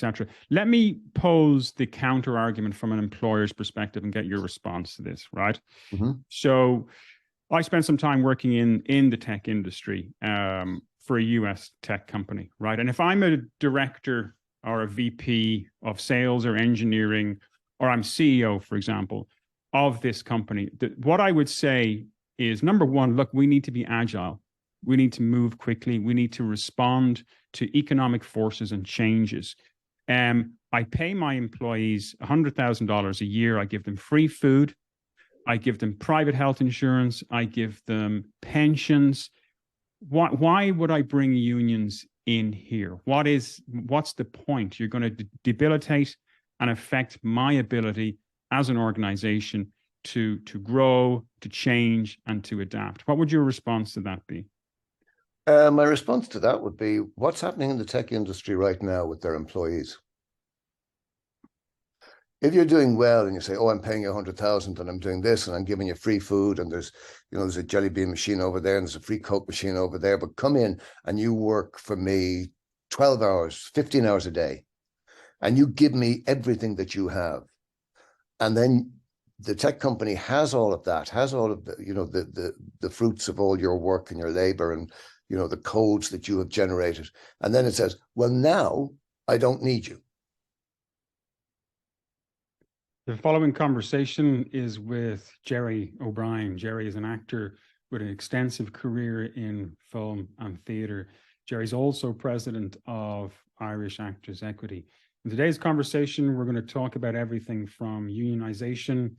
etc. Let me pose the counter argument from an employer's perspective and get your response to this, right? Mm-hmm. So I spent some time working in the tech industry for a US tech company, right? And if I'm a director or a VP of sales or engineering, or I'm CEO, for example, of this company, what I would say is, number one, look, we need to be agile. We need to move quickly. We need to respond to economic forces and changes. I pay my employees $100,000 a year. I give them free food. I give them private health insurance. I give them pensions. Why would I bring unions in here? What's the point? You're going to debilitate and affect my ability as an organization to grow, to change, and to adapt. What would your response to that be? My response to that would be, what's happening in the tech industry right now with their employees? If you're doing well and you say, oh, I'm paying you 100,000 and I'm doing this and I'm giving you free food and there's a jelly bean machine over there and there's a free Coke machine over there, but come in and you work for me 12 hours, 15 hours a day, and you give me everything that you have. And then the tech company has all of that, has all of the fruits of all your work and your labor and, the codes that you have generated. And then it says, well, now I don't need you. The following conversation is with Gerry O'Brien. Gerry is an actor with an extensive career in film and theatre. Gerry's also president of Irish Actors Equity. In today's conversation, we're going to talk about everything from unionization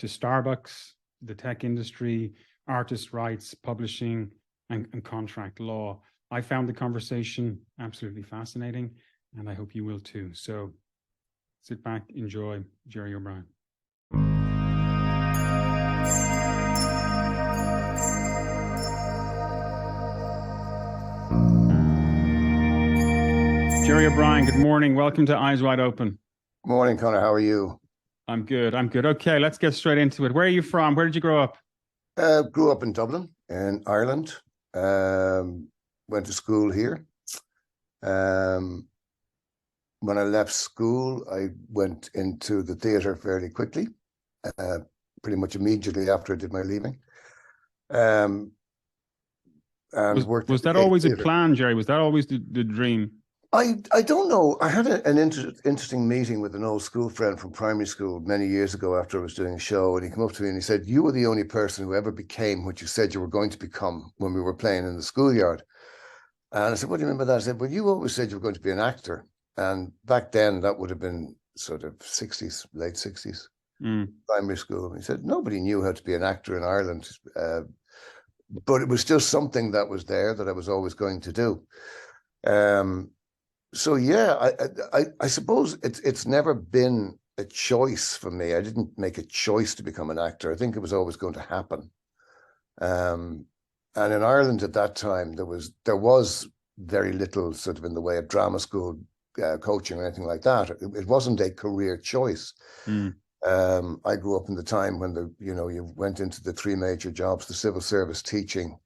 to Starbucks, the tech industry, artist rights, publishing, and contract law. I found the conversation absolutely fascinating, and I hope you will too. So sit back, enjoy Gerry O'Brien. Gerry O'Brien, good morning. Welcome to Eyes Wide Open. Good morning, Conor. How are you? I'm good. Okay, let's get straight into it. Where are you from? Where did you grow up? Grew up in Dublin, in Ireland. Went to school here. When I left school, I went into the theatre fairly quickly, pretty much immediately after I did my leaving. And was that always a plan, Gerry? Was that always the dream? I don't know. I had an interesting meeting with an old school friend from primary school many years ago after I was doing a show, and he came up to me and he said, you were the only person who ever became what you said you were going to become when we were playing in the schoolyard. And I said, what do you mean by that? I said, well, you always said you were going to be an actor. And back then, that would have been sort of 60s, late 60s, primary school. And he said, nobody knew how to be an actor in Ireland. But it was still something that was there that I was always going to do. So, yeah, I suppose it's never been a choice for me. I didn't make a choice to become an actor. I think it was always going to happen. And in Ireland at that time, there was very little sort of in the way of drama school coaching or anything like that. It wasn't a career choice. I grew up in the time when you went into the three major jobs: the civil service, teaching,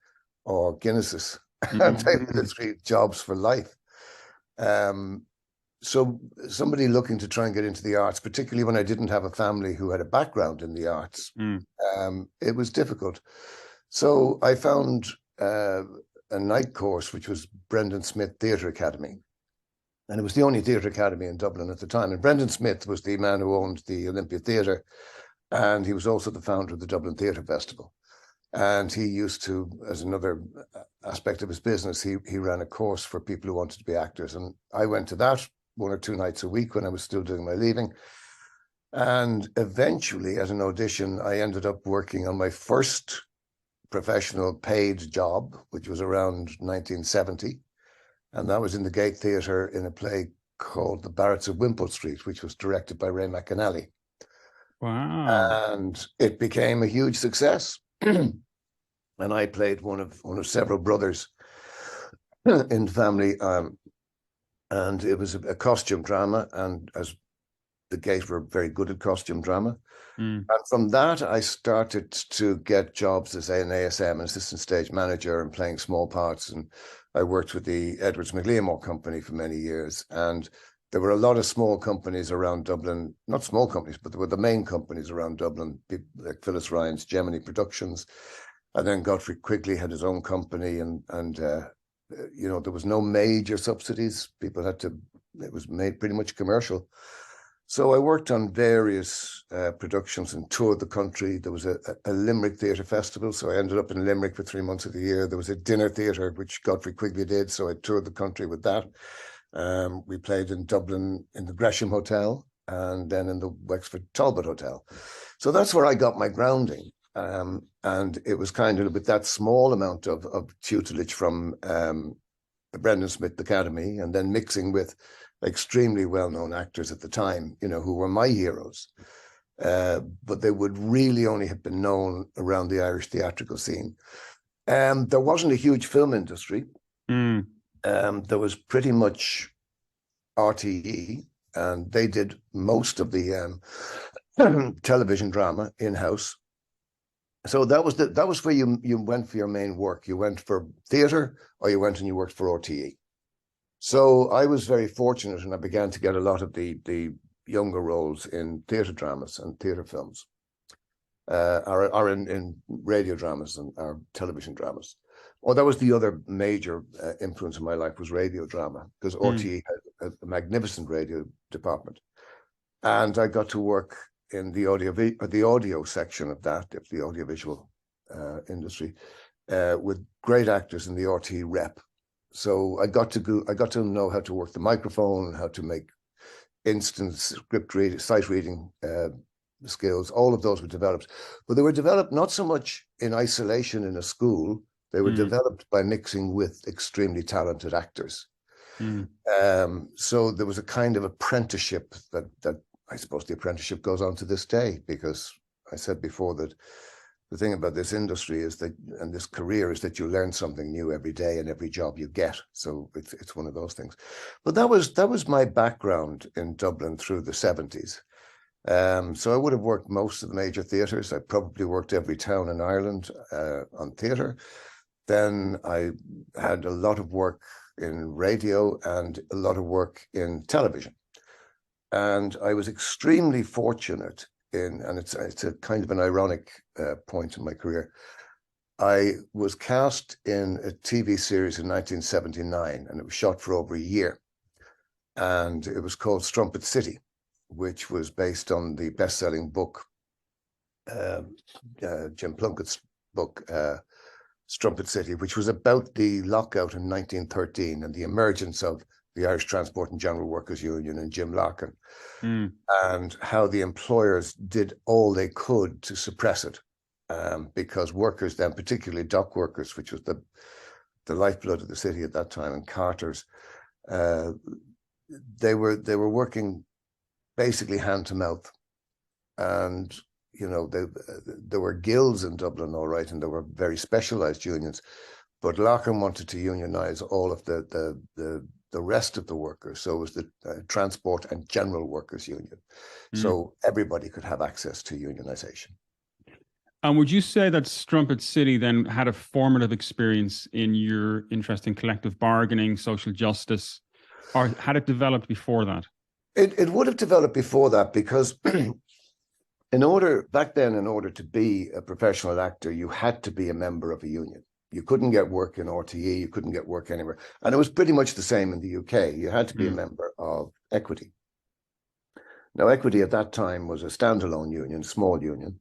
or Guinnesses. And they were the three jobs for life. So somebody looking to try and get into the arts, particularly when I didn't have a family who had a background in the arts, it was difficult. So I found a night course, which was Brendan Smith Theatre Academy. And it was the only theatre academy in Dublin at the time. And Brendan Smith was the man who owned the Olympia Theatre. And he was also the founder of the Dublin Theatre Festival. And he used to, as another aspect of his business, he ran a course for people who wanted to be actors. And I went to that 1 or 2 nights a week when I was still doing my leaving. And eventually, at an audition, I ended up working on my first professional paid job, which was around 1970. And that was in the Gate Theatre in a play called The Barretts of Wimpole Street, which was directed by Ray McAnally. Wow. And it became a huge success. And I played one of several brothers in the family. And it was a costume drama. And as the Gate were very good at costume drama. And from that, I started to get jobs as an ASM, an assistant stage manager, and playing small parts. And I worked with the Edwards McLeamore Company for many years. And there were a lot of small companies around Dublin, not small companies, but they were the main companies around Dublin, people like Phyllis Ryan's Gemini Productions. And then Godfrey Quigley had his own company, and you know, there was no major subsidies. People had to, it was made pretty much commercial. So I worked on various productions and toured the country. There was a Limerick Theatre Festival, so I ended up in Limerick for 3 months of the year. There was a dinner theatre, which Godfrey Quigley did, so I toured the country with that. We played in Dublin in the Gresham Hotel, and then in the Wexford Talbot Hotel. So that's where I got my grounding. And it was kind of with that small amount of tutelage from the Brendan Smith Academy, and then mixing with extremely well-known actors at the time, you know, who were my heroes. But they would really only have been known around the Irish theatrical scene. There wasn't a huge film industry. There was pretty much RTE, and they did most of the television drama in-house. So that was where you went for your main work. You went for theatre, or you went and you worked for RTE. So I was very fortunate, and I began to get a lot of the younger roles in theatre dramas and theatre films, or in radio dramas and or television dramas. Well, that was the other major influence in my life, was radio drama, because RTE had a magnificent radio department, and I got to work in the audio section of that, of the audiovisual industry, with great actors in the RTE rep. So I got to know how to work the microphone, how to make instant script reading, sight reading skills. All of those were developed, but they were developed not so much in isolation in a school. They were developed by mixing with extremely talented actors. So there was a kind of apprenticeship that I suppose the apprenticeship goes on to this day, because I said before that the thing about this industry is that, and this career, is that you learn something new every day and every job you get. So it's one of those things. But that was my background in Dublin through the 70s. So I would have worked most of the major theatres. I probably worked every town in Ireland on theatre. Then I had a lot of work in radio and a lot of work in television. And I was extremely fortunate in, and it's a kind of an ironic point in my career. I was cast in a TV series in 1979, and it was shot for over a year. And it was called Strumpet City, which was based on the best-selling book, Jim Plunkett's book, Strumpet City, which was about the lockout in 1913 and the emergence of the Irish Transport and General Workers Union and Jim Larkin, and how the employers did all they could to suppress it, because workers then, particularly dock workers, which was the lifeblood of the city at that time, and carters, they were working basically hand to mouth. And you know, there were guilds in Dublin, all right, and there were very specialized unions, but Larkin wanted to unionize all of the rest of the workers. So it was the Transport and General Workers Union. So everybody could have access to unionization. And would you say that Strumpet City then had a formative experience in your interest in collective bargaining, social justice, or had it developed before that? It would have developed before that, because back then, in order to be a professional actor, you had to be a member of a union. You couldn't get work in RTE, you couldn't get work anywhere. And it was pretty much the same in the UK. You had to be a member of Equity. Now, Equity at that time was a standalone union, small union,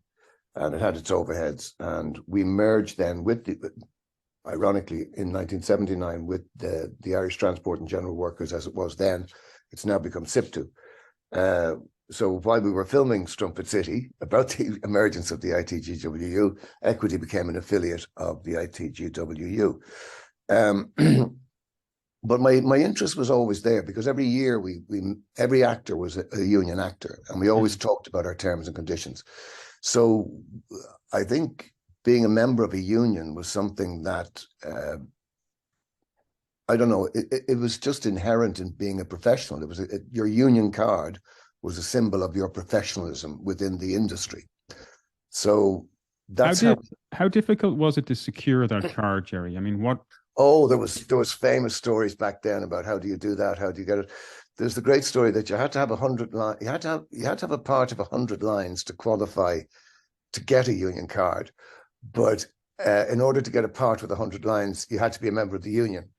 and it had its overheads. And we merged then with ironically, in 1979, with the Irish Transport and General Workers, as it was then. It's now become SIPTU. So while we were filming Strumpet City, about the emergence of the ITGWU, Equity became an affiliate of the ITGWU. But my interest was always there, because every year every actor was a union actor, and we always talked about our terms and conditions. So I think being a member of a union was something that, I don't know, it was just inherent in being a professional. It was your union card was a symbol of your professionalism within the industry. So that's how difficult was it to secure that card, Gerry? I mean, what? Oh, there was famous stories back then about how do you do that? How do you get it? there's the great story that you had to have 100 lines. You had to have a part of 100 lines to qualify to get a union card, but in order to get a part with 100 lines, you had to be a member of the union.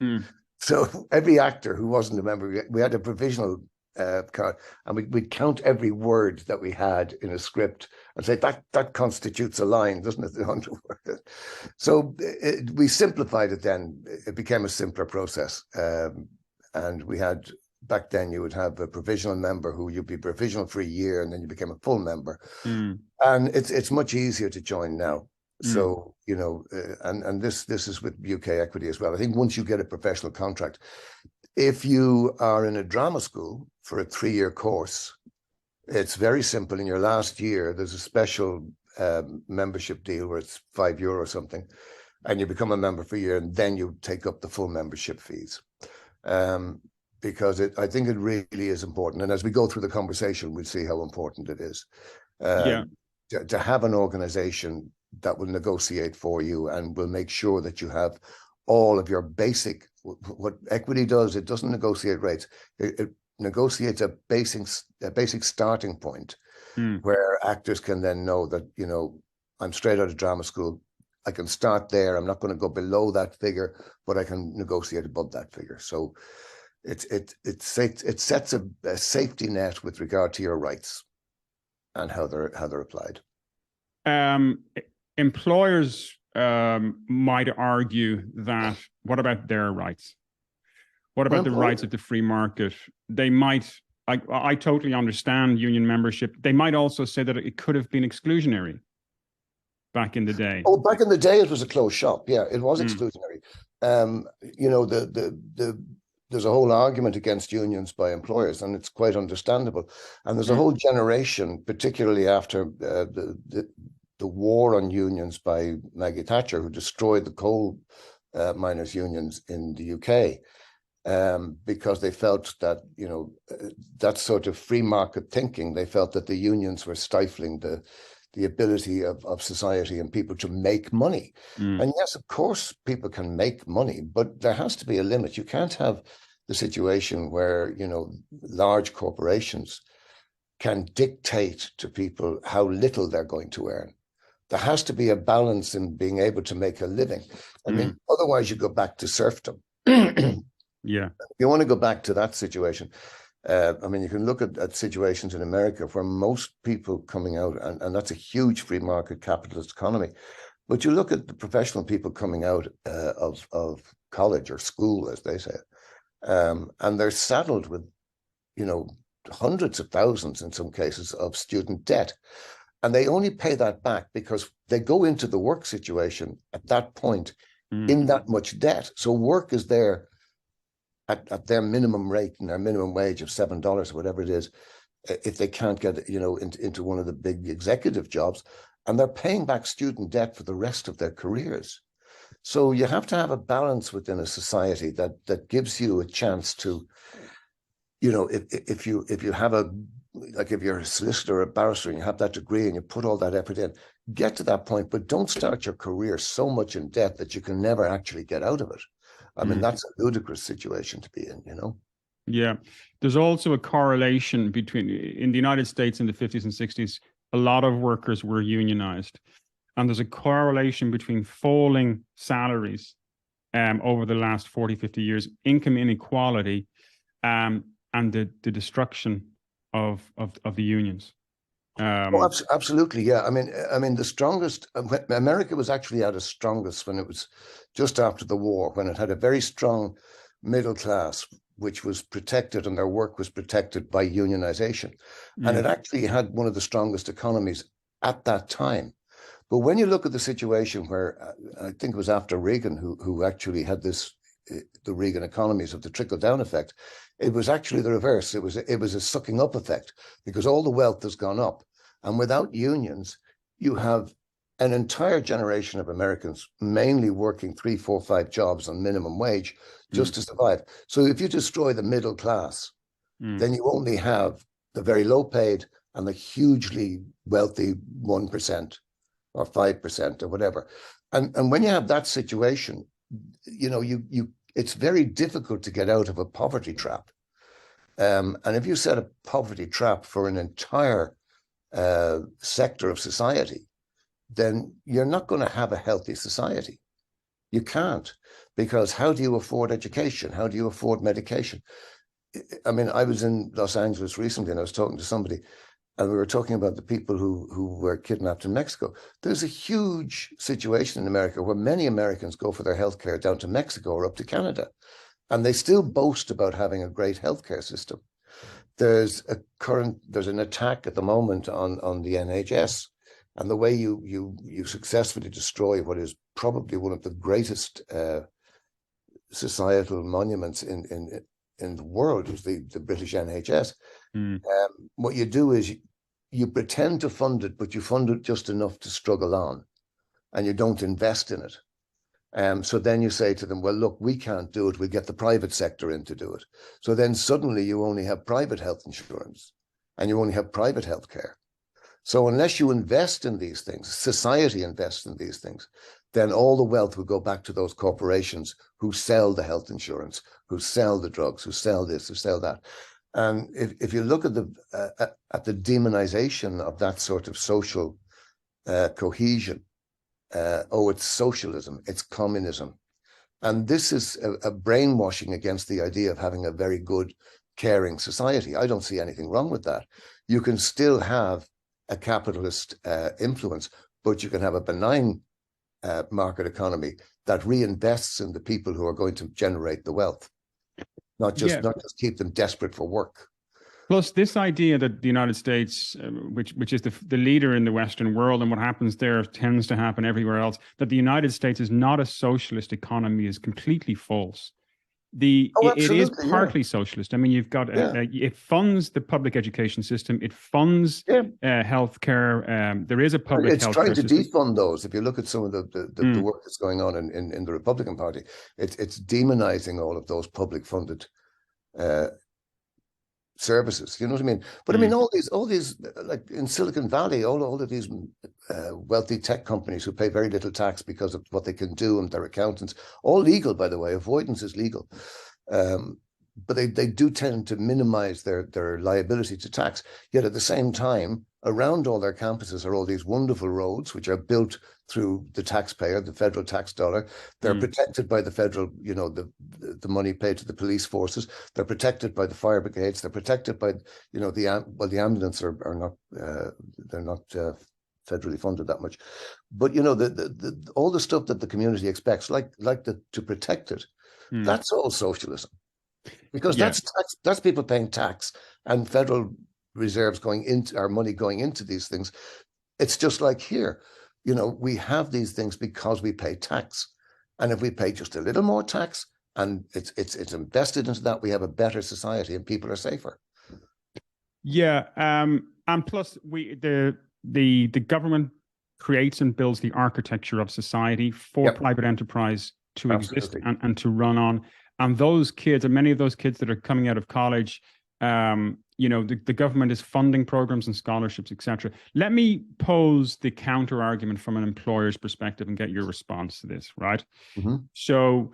So every actor who wasn't a member, we had a provisional card, and we'd count every word that we had in a script and say that constitutes a line, doesn't it? The 100 words. So we simplified it. Then it became a simpler process, and we had. Back then, you would have a provisional member who you'd be provisional for a year, and then you became a full member. And it's much easier to join now. So, you know, and this is with UK Equity as well. I think once you get a professional contract, if you are in a drama school for a 3-year course, it's very simple. In your last year, there's a special membership deal where it's €5 or something, and you become a member for a year, and then you take up the full membership fees. Because I think it really is important. And as we go through the conversation, we'll see how important it is to have an organization that will negotiate for you and will make sure that you have all of your basic, what Equity does, it doesn't negotiate rates. It negotiates a basic starting point where actors can then know that, you know, I'm straight out of drama school. I can start there. I'm not going to go below that figure, but I can negotiate above that figure. So it sets a safety net with regard to your rights and how they're applied. Employers might argue that, what about their rights? What about the rights of the free market? They might, I totally understand union membership. They might also say that it could have been exclusionary back in the day. Oh, back in the day, it was a closed shop. Yeah, it was exclusionary. You know, there's a whole argument against unions by employers, and it's quite understandable. And there's a whole generation, particularly after the war on unions by Maggie Thatcher, who destroyed the coal miners' unions in the UK, because they felt that, you know, that sort of free market thinking, they felt that the unions were stifling the ability of society and people to make money. And yes, of course, people can make money, but there has to be a limit. You can't have the situation where, you know, large corporations can dictate to people how little they're going to earn. There has to be a balance in being able to make a living. I mean, otherwise you go back to serfdom. Yeah. If you want to go back to that situation, I mean, you can look at situations in America where most people coming out, and that's a huge free market capitalist economy, but you look at the professional people coming out of college or school, as they say, and they're saddled with, you know, hundreds of thousands in some cases of student debt. And they only pay that back because they go into the work situation at that point in that much debt. So work is there at their minimum rate and their minimum wage of $7 or whatever it is, if they can't get, you know, into one of the big executive jobs, and they're paying back student debt for the rest of their careers. So you have to have a balance within a society that gives you a chance to, you know, if you have if you're a solicitor or a barrister and you have that degree and you put all that effort in, get to that point, but don't start your career so much in debt that you can never actually get out of it. I mean, that's a ludicrous situation to be in, you know? Yeah. There's also a correlation between, in the United States in the 50s and 60s, a lot of workers were unionized. And there's a correlation between falling salaries over the last 40, 50 years, income inequality, and the destruction of the unions. Absolutely, yeah. I mean, the strongest, America was actually at its strongest when it was just after the war, when it had a very strong middle class, which was protected, and their work was protected by unionization. And it actually had one of the strongest economies at that time. But when you look at the situation where, I think it was after Reagan, who actually had this, the Reagan economies of the trickle-down effect, it was actually the reverse. It was a sucking up effect, because all the wealth has gone up. And without unions, you have an entire generation of Americans mainly working 3, 4, 5 jobs on minimum wage just to survive. So if you destroy the middle class, then you only have the very low paid and the hugely wealthy 1% or 5% or whatever. And when you have that situation, you know, it's very difficult to get out of a poverty trap. And if you set a poverty trap for an entire sector of society, then you're not going to have a healthy society. You can't, because how do you afford education? How do you afford medication? I mean, I was in Los Angeles recently and I was talking to somebody and we were talking about the people who were kidnapped in Mexico. There's a huge situation in America where many Americans go for their healthcare down to Mexico or up to Canada, and they still boast about having a great healthcare system. There's an attack at the moment on the NHS, and the way you successfully destroy what is probably one of the greatest societal monuments in the world is the British NHS. What you do is you pretend to fund it, but you fund it just enough to struggle on, and you don't invest in it. So then you say to them, well, look, we can't do it. We'll get the private sector in to do it. So then suddenly you only have private health insurance and you only have private health care. So unless you invest in these things, society invests in these things, then all the wealth will go back to those corporations who sell the health insurance, who sell the drugs, who sell this, who sell that. And if you look at the demonization of that sort of social cohesion, it's socialism, it's communism. And this is a brainwashing against the idea of having a very good, caring society. I don't see anything wrong with that. You can still have a capitalist influence, but you can have a benign market economy that reinvests in the people who are going to generate the wealth, not just keep them desperate for work. Plus, this idea that the United States, which is the leader in the Western world, and what happens there tends to happen everywhere else, that the United States is not a socialist economy is completely false. It is partly socialist. I mean, you've got it funds the public education system. It funds healthcare. There is a public. It's trying to defund those. If you look at some of the work that's going on in the Republican Party, it's demonizing all of those public funded services. You know what I mean? But I mean, all these like in Silicon Valley, all of these wealthy tech companies who pay very little tax because of what they can do and their accountants, all legal, by the way. Avoidance is legal. But they do tend to minimize their liability to tax. Yet at the same time, around all their campuses are all these wonderful roads, which are built through the taxpayer, the federal tax dollar. They're protected by the federal, the money paid to the police forces. They're protected by the fire brigades. They're protected by, the ambulance are not, they're not federally funded that much. But, all the stuff that the community expects, like to protect it, that's all socialism. Because that's people paying tax and federal reserves going into our money going into these things. It's just like here, we have these things because we pay tax. And if we pay just a little more tax and it's invested into that, we have a better society and people are safer. Yeah. And plus the government creates and builds the architecture of society for private enterprise to exist and to run on. And those kids, and many of those kids that are coming out of college, the government is funding programs and scholarships, etc. Let me pose the counter argument from an employer's perspective and get your response to this, right? So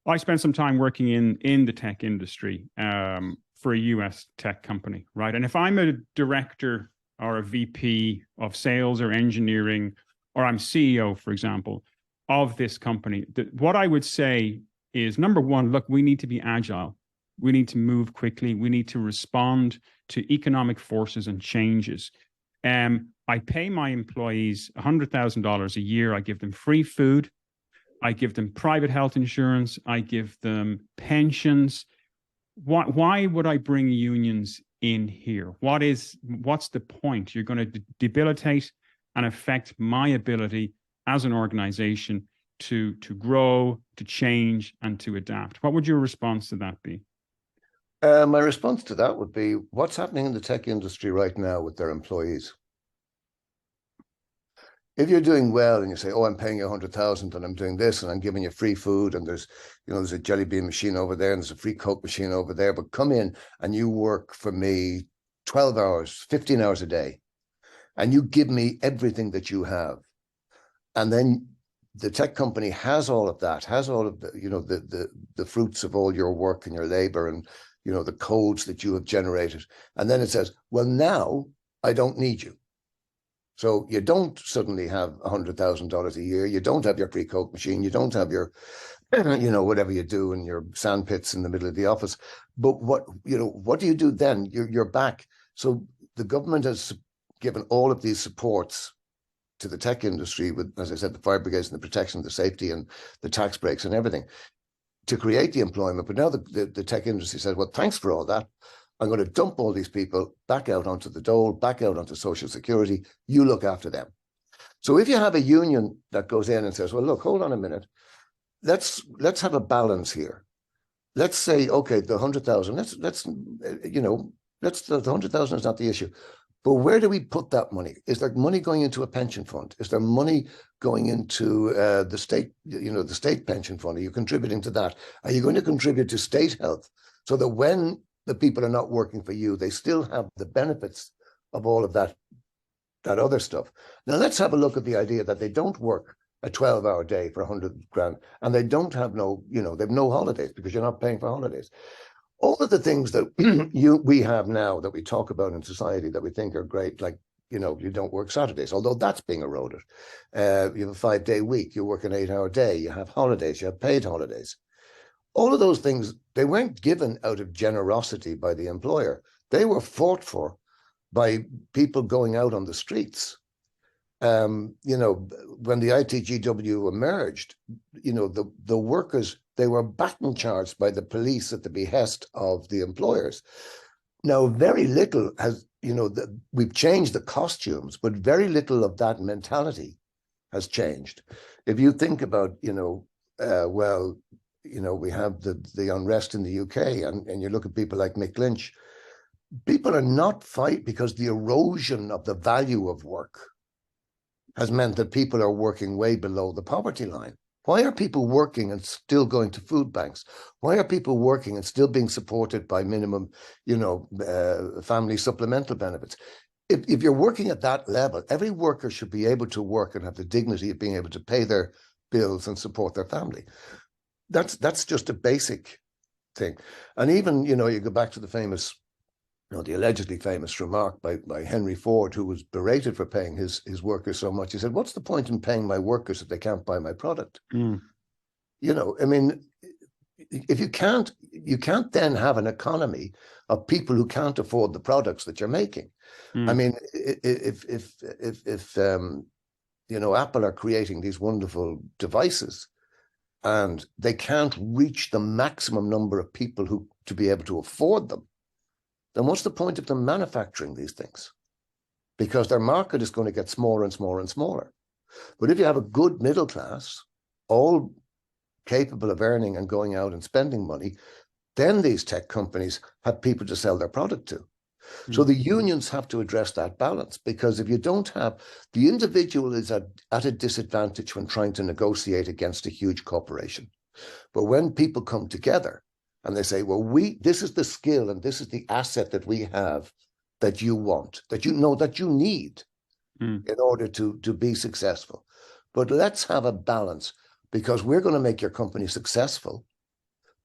I spent some time working in the tech industry for a US tech company, right? And if I'm a director or a VP of sales or engineering, or I'm CEO, for example, of this company, what I would say is, number one, look, we need to be agile. We need to move quickly. We need to respond to economic forces and changes. I pay my employees $100,000 a year. I give them free food. I give them private health insurance. I give them pensions. Why would I bring unions in here? What's the point? You're going to debilitate and affect my ability as an organization to grow, to change, and to adapt. What would your response to that be? My response to that would be, what's happening in the tech industry right now with their employees? If you're doing well and you say, I'm paying you 100,000 and I'm doing this and I'm giving you free food and there's a jelly bean machine over there and there's a free Coke machine over there, but come in and you work for me 12 hours, 15 hours a day, and you give me everything that you have. And then the tech company has all of that, has all of the, the fruits of all your work and your labor and, the codes that you have generated. And then it says, well, now I don't need you. So you don't suddenly have $100,000 a year. You don't have your pre-coke machine. You don't have your, whatever you do in your sand pits in the middle of the office. But what do you do then? You're back. So the government has given all of these supports to the tech industry with, as I said, the fire brigades and the protection, the safety and the tax breaks and everything to create the employment. But now the tech industry says, well, thanks for all that. I'm going to dump all these people back out onto the dole, back out onto Social Security. You look after them. So if you have a union that goes in and says, well, look, hold on a minute. Let's have a balance here. Let's say, okay, the 100,000, the 100,000 is not the issue. But where do we put that money? Is there money going into a pension fund? Is there money going into the state, the state pension fund? Are you contributing to that? Are you going to contribute to state health so that when the people are not working for you, they still have the benefits of all of that other stuff? Now let's have a look at the idea that they don't work a 12-hour day for 100 grand, and they don't have they have no holidays because you're not paying for holidays. All of the things that we have now that we talk about in society that we think are great, like, you don't work Saturdays, although that's being eroded. You have a 5-day week, you work an 8-hour day, you have holidays, you have paid holidays. All of those things, they weren't given out of generosity by the employer. They were fought for by people going out on the streets. When the ITGW emerged, the workers, they were baton charged by the police at the behest of the employers. Now, very little has, we've changed the costumes, but very little of that mentality has changed. If you think about, we have the unrest in the UK, and you look at people like Mick Lynch, people are not fighting because the erosion of the value of work has meant that people are working way below the poverty line. Why are people working and still going to food banks? Why are people working and still being supported by minimum, family supplemental benefits? If you're working at that level, every worker should be able to work and have the dignity of being able to pay their bills and support their family. That's just a basic thing. And even, you go back to the famous, the allegedly famous remark by Henry Ford, who was berated for paying his workers so much. He said, what's the point in paying my workers if they can't buy my product? If you can't then have an economy of people who can't afford the products that you're making. If Apple are creating these wonderful devices and they can't reach the maximum number of people to be able to afford them, then what's the point of them manufacturing these things? Because their market is going to get smaller and smaller and smaller. But if you have a good middle class, all capable of earning and going out and spending money, then these tech companies have people to sell their product to. So the unions have to address that balance, because if you don't have, the individual is at a disadvantage when trying to negotiate against a huge corporation. But when people come together and they say, well, this is the skill and this is the asset that we have that you want, that you need in order to be successful. But let's have a balance, because we're going to make your company successful.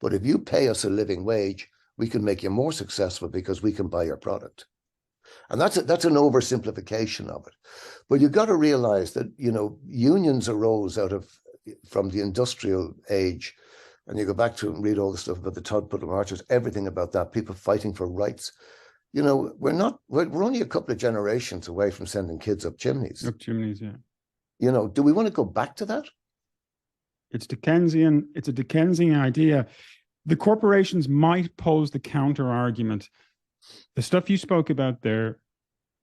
But if you pay us a living wage, we can make you more successful because we can buy your product. And that's an oversimplification of it. But you've got to realize that, unions arose from the industrial age. And you go back to and read all the stuff about the Todd Putnam marches, everything about that, people fighting for rights. We're only a couple of generations away from sending kids up chimneys. Up chimneys, yeah. Do we want to go back to that? It's a Dickensian idea. The corporations might pose the counter argument. The stuff you spoke about there,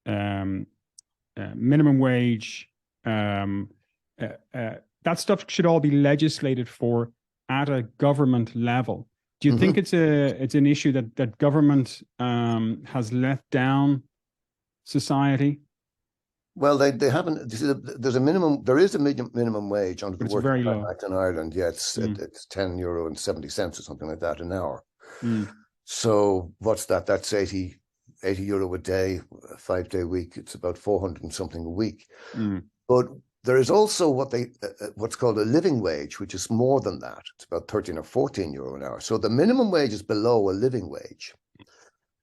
minimum wage, that stuff should all be legislated for at a government level. Do you think it's an issue that government has let down society? Well, they haven't. There is a minimum wage under the Working Time Act in Ireland. Yeah, it's €10.70 or something like that an hour. So what's that? That's €80 a day, a 5-day week. It's about 400 and something a week. But There is also what's called a living wage, which is more than that. It's about 13 or 14 euro an hour. So the minimum wage is below a living wage.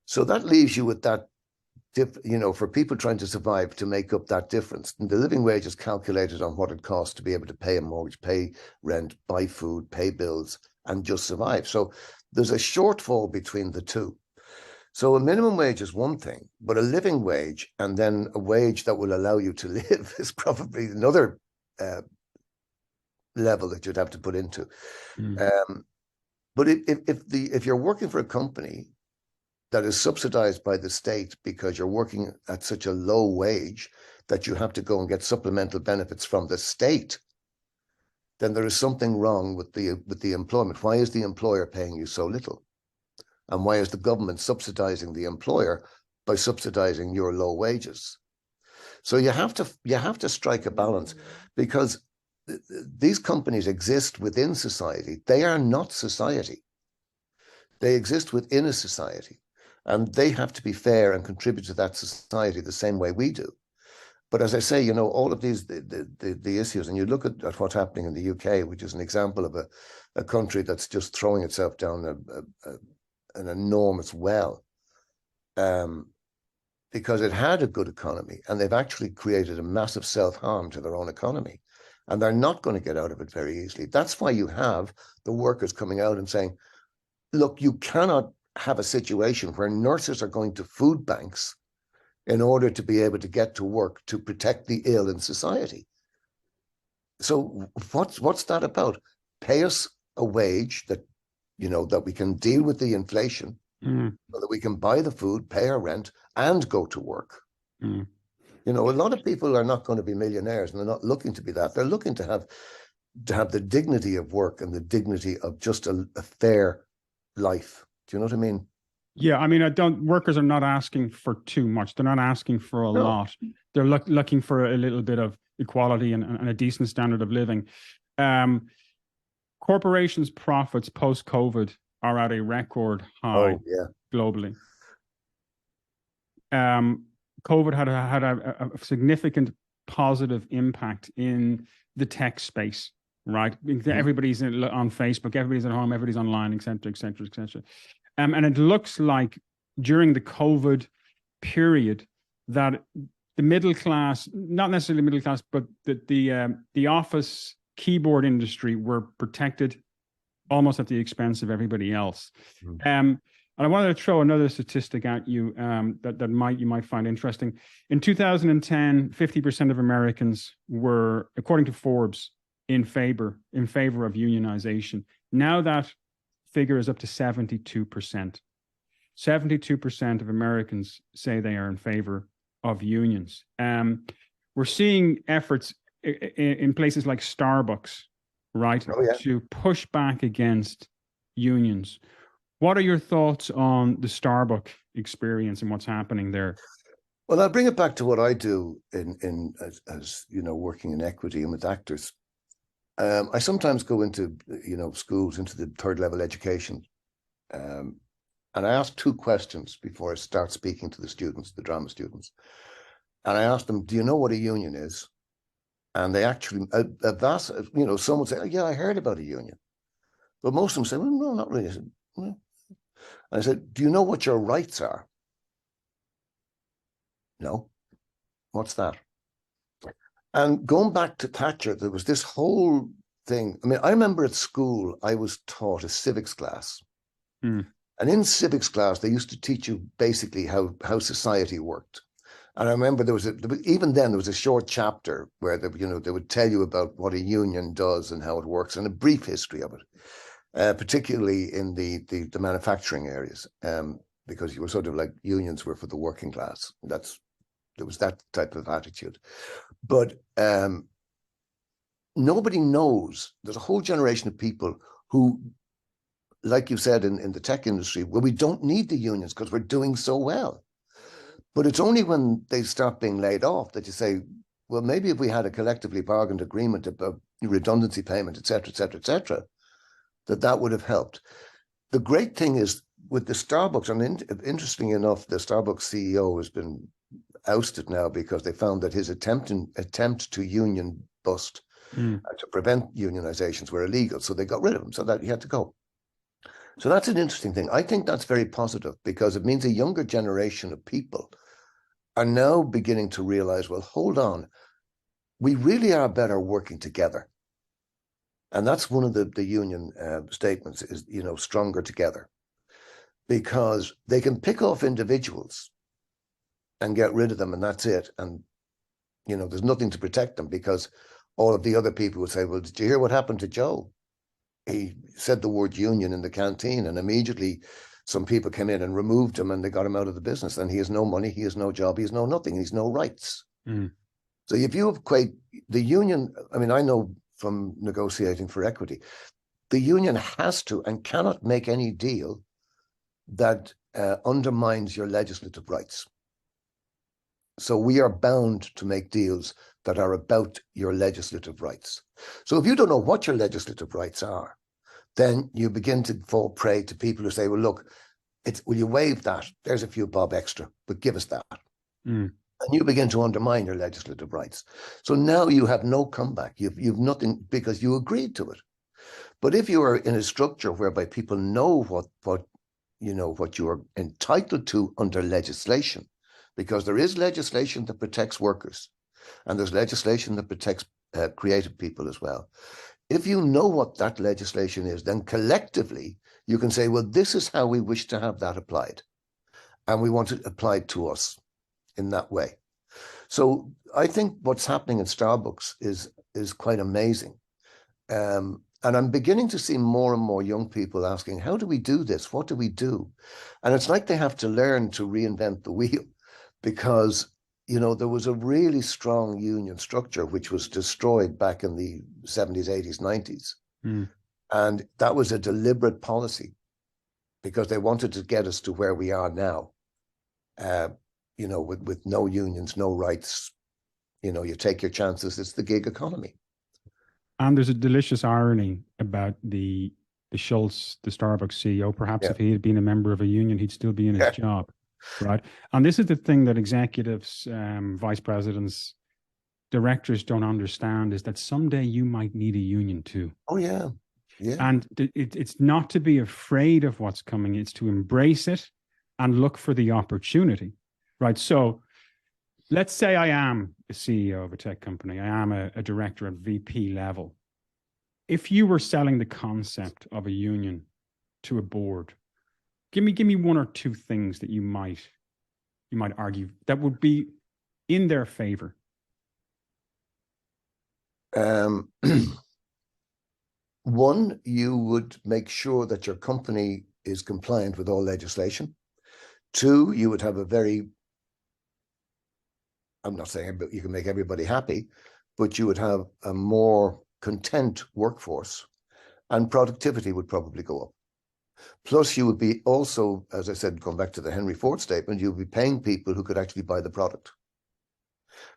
So that leaves you with that, for people trying to survive, to make up that difference. And the living wage is calculated on what it costs to be able to pay a mortgage, pay rent, buy food, pay bills, and just survive. So there's a shortfall between the two. So a minimum wage is one thing, but a living wage and then a wage that will allow you to live is probably another level that you'd have to put into. But if you're working for a company that is subsidized by the state because you're working at such a low wage that you have to go and get supplemental benefits from the state, then there is something wrong with the employment. Why is the employer paying you so little? And why is the government subsidizing the employer by subsidizing your low wages? So you have to strike a balance, because these companies exist within society. They are not society. They exist within a society, and they have to be fair and contribute to that society the same way we do. But as I say, all of these, the issues, and you look at what's happening in the UK, which is an example of a country that's just throwing itself down an enormous well, because it had a good economy, and they've actually created a massive self-harm to their own economy, and they're not going to get out of it very easily. That's why you have the workers coming out and saying, look, you cannot have a situation where nurses are going to food banks in order to be able to get to work to protect the ill in society. So what's that about? Pay us a wage that that we can deal with the inflation, so that we can buy the food, pay our rent, and go to work. A lot of people are not going to be millionaires, and they're not looking to be that. They're looking to have the dignity of work and the dignity of just a fair life. Do you know what I mean? Yeah, I mean, workers are not asking for too much. They're not asking for a lot. They're looking for a little bit of equality and a decent standard of living. Corporations' profits post-COVID are at a record high globally. COVID had a significant positive impact in the tech space, right? Everybody's on Facebook, everybody's at home, everybody's online, et cetera, et cetera, et cetera. And it looks like during the COVID period that the middle class, not necessarily middle class, but the office keyboard industry were protected almost at the expense of everybody else. And I wanted to throw another statistic at you that you might find interesting. In 2010, 50% of Americans were, according to Forbes, in favor of unionization. Now that figure is up to 72%. 72% of Americans say they are in favor of unions. We're seeing efforts in places like Starbucks, right, to push back against unions. What are your thoughts on the Starbucks experience and what's happening there? Well, I'll bring it back to what I do as working in equity and with actors. I sometimes go into schools, into the third level education, and I ask two questions before I start speaking to the students, the drama students. And I ask them, do you know what a union is? And they actually, some would say, oh, yeah, I heard about a union. But most of them say, well, no, not really. I said, well. And I said, do you know what your rights are? No. What's that? And going back to Thatcher, there was this whole thing. I mean, I remember at school, I was taught a civics class. And in civics class, they used to teach you basically how society worked. And I remember there was a short chapter where they would tell you about what a union does and how it works, and a brief history of it, particularly in the manufacturing areas, because you were sort of like, unions were for the working class. There was that type of attitude. But nobody knows. There's a whole generation of people who, like you said, in the tech industry, well, we don't need the unions because we're doing so well. But it's only when they start being laid off that you say, well, maybe if we had a collectively bargained agreement about redundancy payment, et cetera, that would have helped. The great thing is with the Starbucks, and interestingly enough, the Starbucks CEO has been ousted now because they found that his attempt to union bust, to prevent unionizations were illegal. So they got rid of them, so that he had to go. So that's an interesting thing. I think that's very positive because it means a younger generation of people are now beginning to realize, well, hold on, we really are better working together. And that's one of the union statements is, you know, stronger together, because they can pick off individuals and get rid of them and that's it. And, you know, there's nothing to protect them because all of the other people would say, well, did you hear what happened to Joe? He said the word union in the canteen and immediately some people came in and removed him and they got him out of the business. And he has no money, he has no job, he has no nothing, he has no rights. So if you equate the union, I mean, I know from negotiating for equity, the union has to and cannot make any deal that undermines your legislative rights. So we are bound to make deals that are about your legislative rights. So if you don't know what your legislative rights are, then you begin to fall prey to people who say, well, look, will you waive that? There's a few bob extra, but give us that. And you begin to undermine your legislative rights. So now you have no comeback. You've nothing because you agreed to it. But if you are in a structure whereby people know what you are entitled to under legislation, because there is legislation that protects workers and there's legislation that protects creative people as well. If you know what that legislation is, then collectively you can say, well, this is how we wish to have that applied. And we want it applied to us in that way. So I think what's happening in Starbucks is quite amazing. And I'm beginning to see more and more young people asking, how do we do this? What do we do? And it's like they have to learn to reinvent the wheel because, you know, there was a really strong union structure which was destroyed back in the 70s, 80s, 90s. And that was a deliberate policy because they wanted to get us to where we are now. You know, with no unions, no rights, you know, you take your chances. It's the gig economy. And there's a delicious irony about the Schultz, the Starbucks CEO. Perhaps if he had been a member of a union, he'd still be in his job, right? And this is the thing that executives, vice presidents, directors don't understand is that someday you might need a union too. Oh, yeah. Yeah. And it's not to be afraid of what's coming. It's to embrace it and look for the opportunity. Right. So let's say I am a CEO of a tech company. I am a director at VP level. If you were selling the concept of a union to a board, give me one or two things that you might argue that would be in their favor. One, you would make sure that your company is compliant with all legislation. Two, you would have a very, I'm not saying you can make everybody happy, but you would have a more content workforce and productivity would probably go up. Plus, you would be also, as I said, going back to the Henry Ford statement, you would be paying people who could actually buy the product.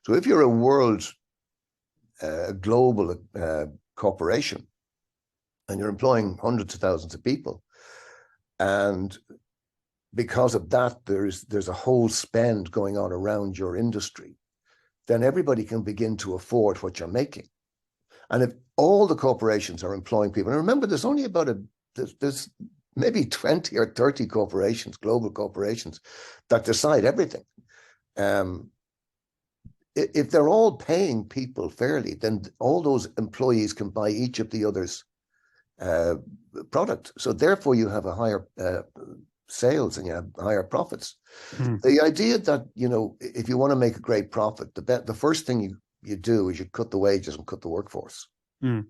So if you're a world, global corporation, and you're employing hundreds of thousands of people, and because of that, there's a whole spend going on around your industry, then everybody can begin to afford what you're making. And if all the corporations are employing people, and remember, there's only about there's maybe 20 or 30 corporations, global corporations, that decide everything. If they're all paying people fairly, then all those employees can buy each of the others' product. So therefore, you have a higher sales and you have higher profits. The idea that, you know, if you want to make a great profit, the first thing you do is you cut the wages and cut the workforce. And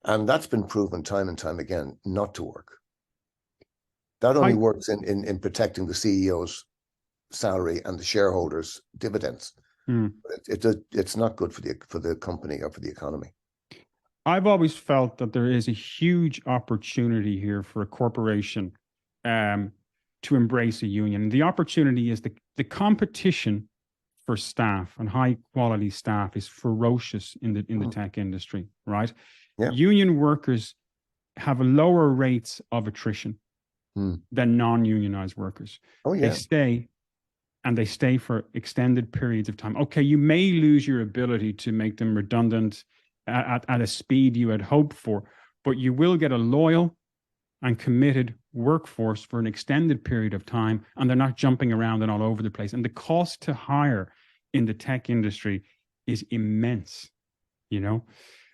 that's been proven time and time again not to work. That only works in protecting the CEO's salary and the shareholders' dividends. It's not good for the company or for the economy. I've always felt that there is a huge opportunity here for a corporation to embrace a union. The opportunity is the competition for staff and high quality staff is ferocious in the tech industry, right? Yeah. Union workers have lower rates of attrition than non-unionized workers. Oh, yeah. They stay for extended periods of time. Okay, you may lose your ability to make them redundant at a speed you had hoped for, but you will get a loyal and committed workforce for an extended period of time, and they're not jumping around and all over the place. And the cost to hire in the tech industry is immense, you know?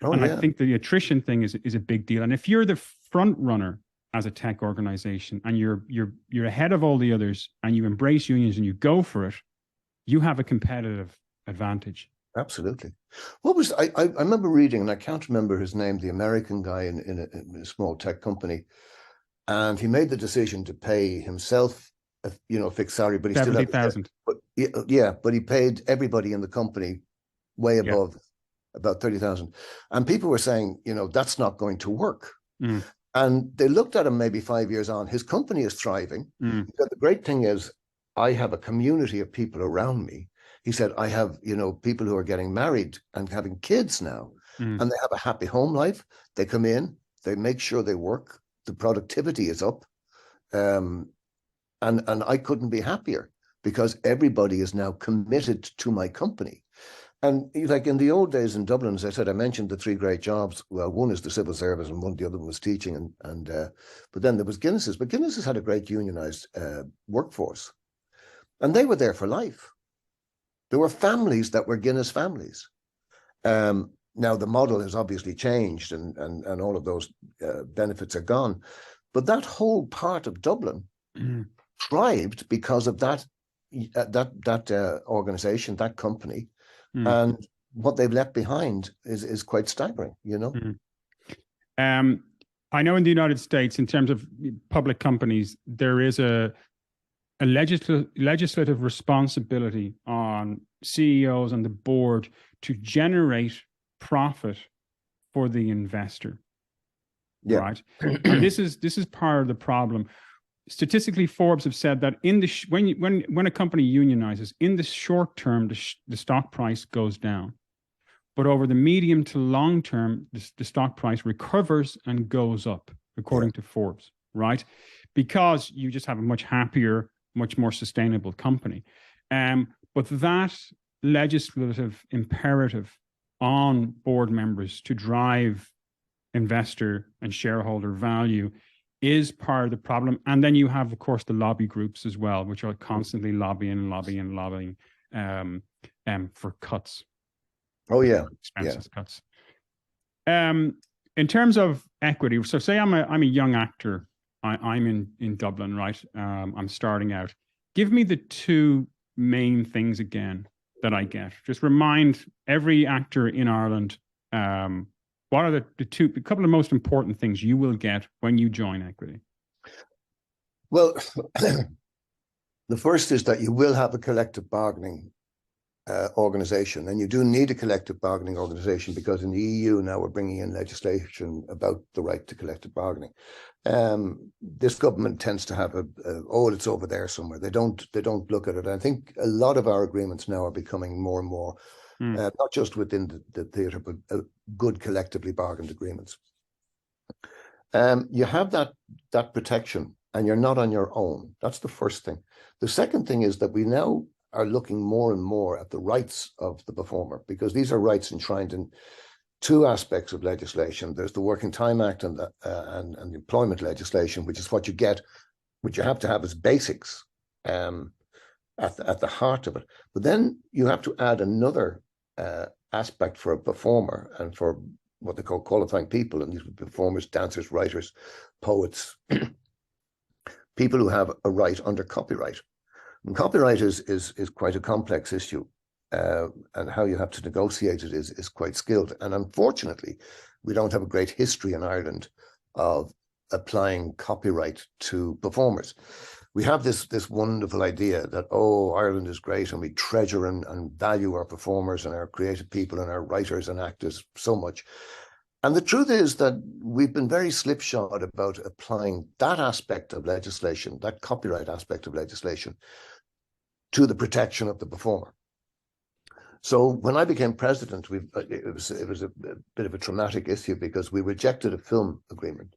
Oh, and yeah. I think the attrition thing is a big deal. And if you're the front runner as a tech organization and you're ahead of all the others and you embrace unions and you go for it, you have a competitive advantage. Absolutely. What was I remember reading, and I can't remember his name, the American guy in a small tech company, and he made the decision to pay himself a fixed salary, but he still had 70,000. But he paid everybody in the company way above about 30,000. And people were saying, that's not going to work. Mm. And they looked at him maybe 5 years on. His company is thriving. Mm. The great thing is, I have a community of people around me. He said, I have, people who are getting married and having kids now, and they have a happy home life. They come in, they make sure they work. The productivity is up. And I couldn't be happier because everybody is now committed to my company. And like in the old days in Dublin, as I said, I mentioned the three great jobs. Well, one is the civil service, and the other one was teaching. But then there was Guinness's. But Guinness's had a great unionized workforce, and they were there for life. There were families that were Guinness families. Now the model has obviously changed, and all of those benefits are gone. But that whole part of Dublin thrived because of that organization, that company. And what they've left behind is quite staggering, I know in the United States, in terms of public companies, there is a legislative responsibility on CEOs and the board to generate profit for the investor. Yeah. Right. And this is part of the problem. Statistically, Forbes have said that when a company unionizes, in the short term, the stock price goes down. But over the medium to long term, the stock price recovers and goes up, according to Forbes, right? Because you just have a much happier, much more sustainable company. But that legislative imperative on board members to drive investor and shareholder value is part of the problem. And then you have, of course, the lobby groups as well, which are constantly lobbying for cuts. Oh, yeah. Expenses cuts. In terms of equity, so say I'm a young actor. I'm in Dublin, right? I'm starting out. Give me the two main things again that I get. Just remind every actor in Ireland what are a couple of most important things you will get when you join Equity? Well, the first is that you will have a collective bargaining organization, and you do need a collective bargaining organization because in the EU now we're bringing in legislation about the right to collective bargaining. This government tends to have it's over there somewhere. They don't look at it. I think a lot of our agreements now are becoming more and more not just within the theatre, but good collectively bargained agreements. You have that protection, and you're not on your own. That's the first thing. The second thing is that we now are looking more and more at the rights of the performer, because these are rights enshrined in two aspects of legislation. There's the Working Time Act and the employment legislation, which is what you get, which you have to have as basics at the heart of it. But then you have to add another aspect for a performer and for what they call qualifying people, and these are performers, dancers, writers, poets, people who have a right under copyright. And copyright is quite a complex issue, and how you have to negotiate it is quite skilled. And unfortunately, we don't have a great history in Ireland of applying copyright to performers. We have this wonderful idea that, Ireland is great and we treasure and value our performers and our creative people and our writers and actors so much. And the truth is that we've been very slipshod about applying that aspect of legislation, that copyright aspect of legislation, to the protection of the performer. So when I became president, it was a bit of a traumatic issue because we rejected a film agreement,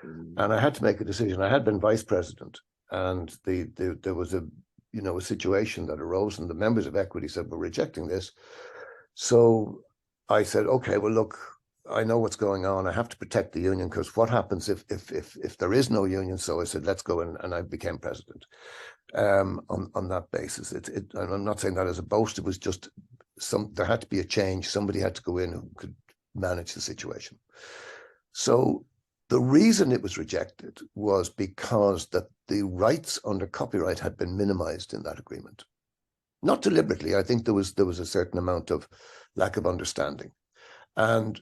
and I had to make a decision. I had been vice president, and there was a situation that arose, and the members of Equity said, we're rejecting this. So I said, okay, well, look, I know what's going on. I have to protect the union, because what happens if there is no union? So I said, let's go in, and I became president on that basis. I'm not saying that as a boast. It was just there had to be a change. Somebody had to go in who could manage the situation. So the reason it was rejected was because that the rights under copyright had been minimized in that agreement. Not deliberately. I think there was a certain amount of lack of understanding. And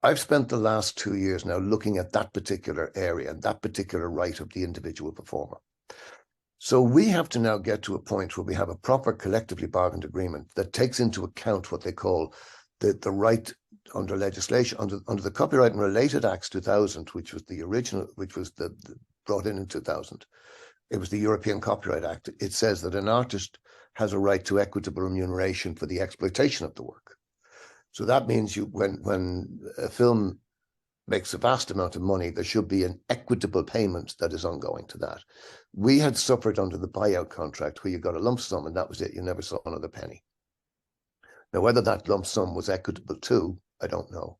I've spent the last 2 years now looking at that particular area and that particular right of the individual performer. So we have to now get to a point where we have a proper collectively bargained agreement that takes into account what they call the right under legislation, under the Copyright and Related Acts 2000, which was the original, which was brought in 2000. It was the European Copyright Act. It says that an artist has a right to equitable remuneration for the exploitation of the work. So that means when a film makes a vast amount of money, there should be an equitable payment that is ongoing to that. We had suffered under the buyout contract where you got a lump sum and that was it. You never saw another penny. Now, whether that lump sum was equitable too, I don't know.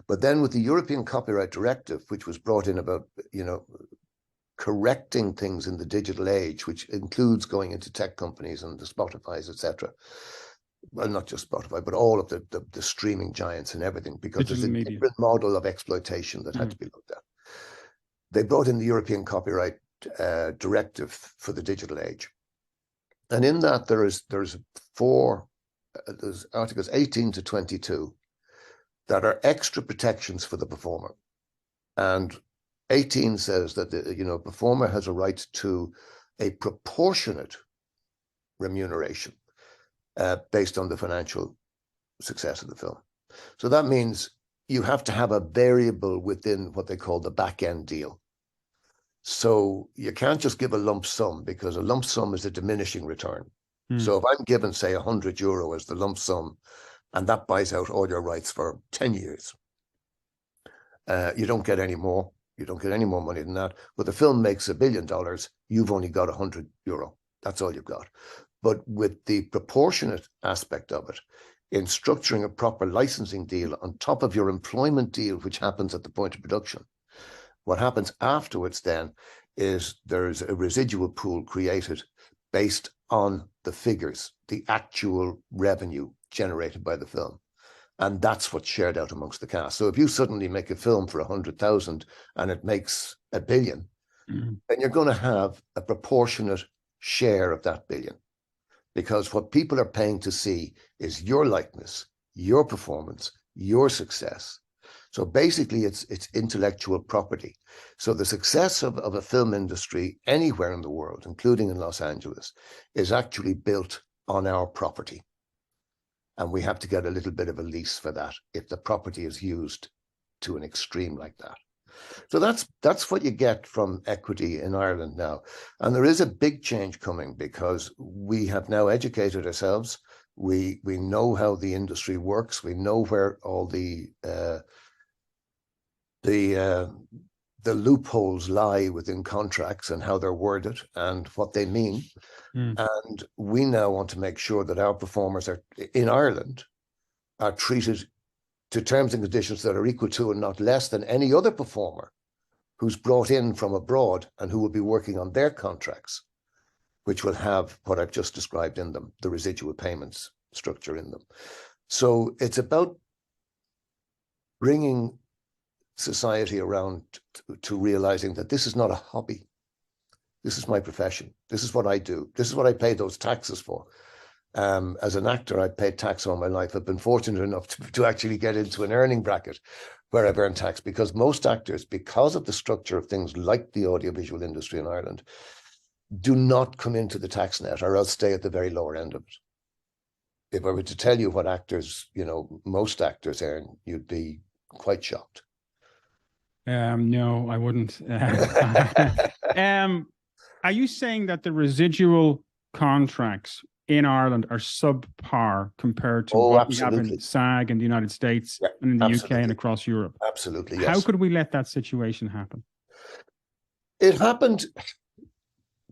But then with the European Copyright Directive, which was brought in about, correcting things in the digital age, which includes going into tech companies and the Spotifys, etc. Well, not just Spotify, but all of the streaming giants and everything, because digital there's a different model of exploitation that had to be looked at. They brought in the European Copyright Directive for the digital age. And in that, there's articles 18 to 22 that are extra protections for the performer. And 18 says that the performer has a right to a proportionate remuneration based on the financial success of the film. So that means you have to have a variable within what they call the back end deal. So you can't just give a lump sum, because a lump sum is a diminishing return. So if I'm given, say, €100 as the lump sum, and that buys out all your rights for 10 years, you don't get any more. You don't get any more money than that. But the film makes $1 billion, you've only got €100. That's all you've got. But with the proportionate aspect of it, in structuring a proper licensing deal on top of your employment deal, which happens at the point of production, what happens afterwards then is there's a residual pool created based on the figures, the actual revenue generated by the film. And that's what's shared out amongst the cast. So if you suddenly make a film for 100,000 and it makes $1 billion, then you're going to have a proportionate share of that billion. Because what people are paying to see is your likeness, your performance, your success. So basically, it's intellectual property. So the success of a film industry anywhere in the world, including in Los Angeles, is actually built on our property. And we have to get a little bit of a lease for that if the property is used to an extreme like that. So that's what you get from equity in Ireland now. And there is a big change coming, because we have now educated ourselves. We know how the industry works. We know where all the loopholes lie within contracts and how they're worded and what they mean. And we now want to make sure that our performers in Ireland are treated to terms and conditions that are equal to and not less than any other performer who's brought in from abroad and who will be working on their contracts, which will have what I've just described in them, the residual payments structure in them. So it's about bringing society around to realizing that this is not a hobby. This is my profession. This is what I do. This is what I pay those taxes for. As an actor, I paid tax all my life. I've been fortunate enough to actually get into an earning bracket where I've earned tax, because most actors, because of the structure of things like the audiovisual industry in Ireland, do not come into the tax net, or else stay at the very lower end of it. If I were to tell you what actors, most actors earn, you'd be quite shocked. No, I wouldn't. Are you saying that the residual contracts in Ireland are subpar compared to what absolutely. we have in SAG in the United States and in the UK and across Europe? Absolutely, yes. How could we let that situation happen? It happened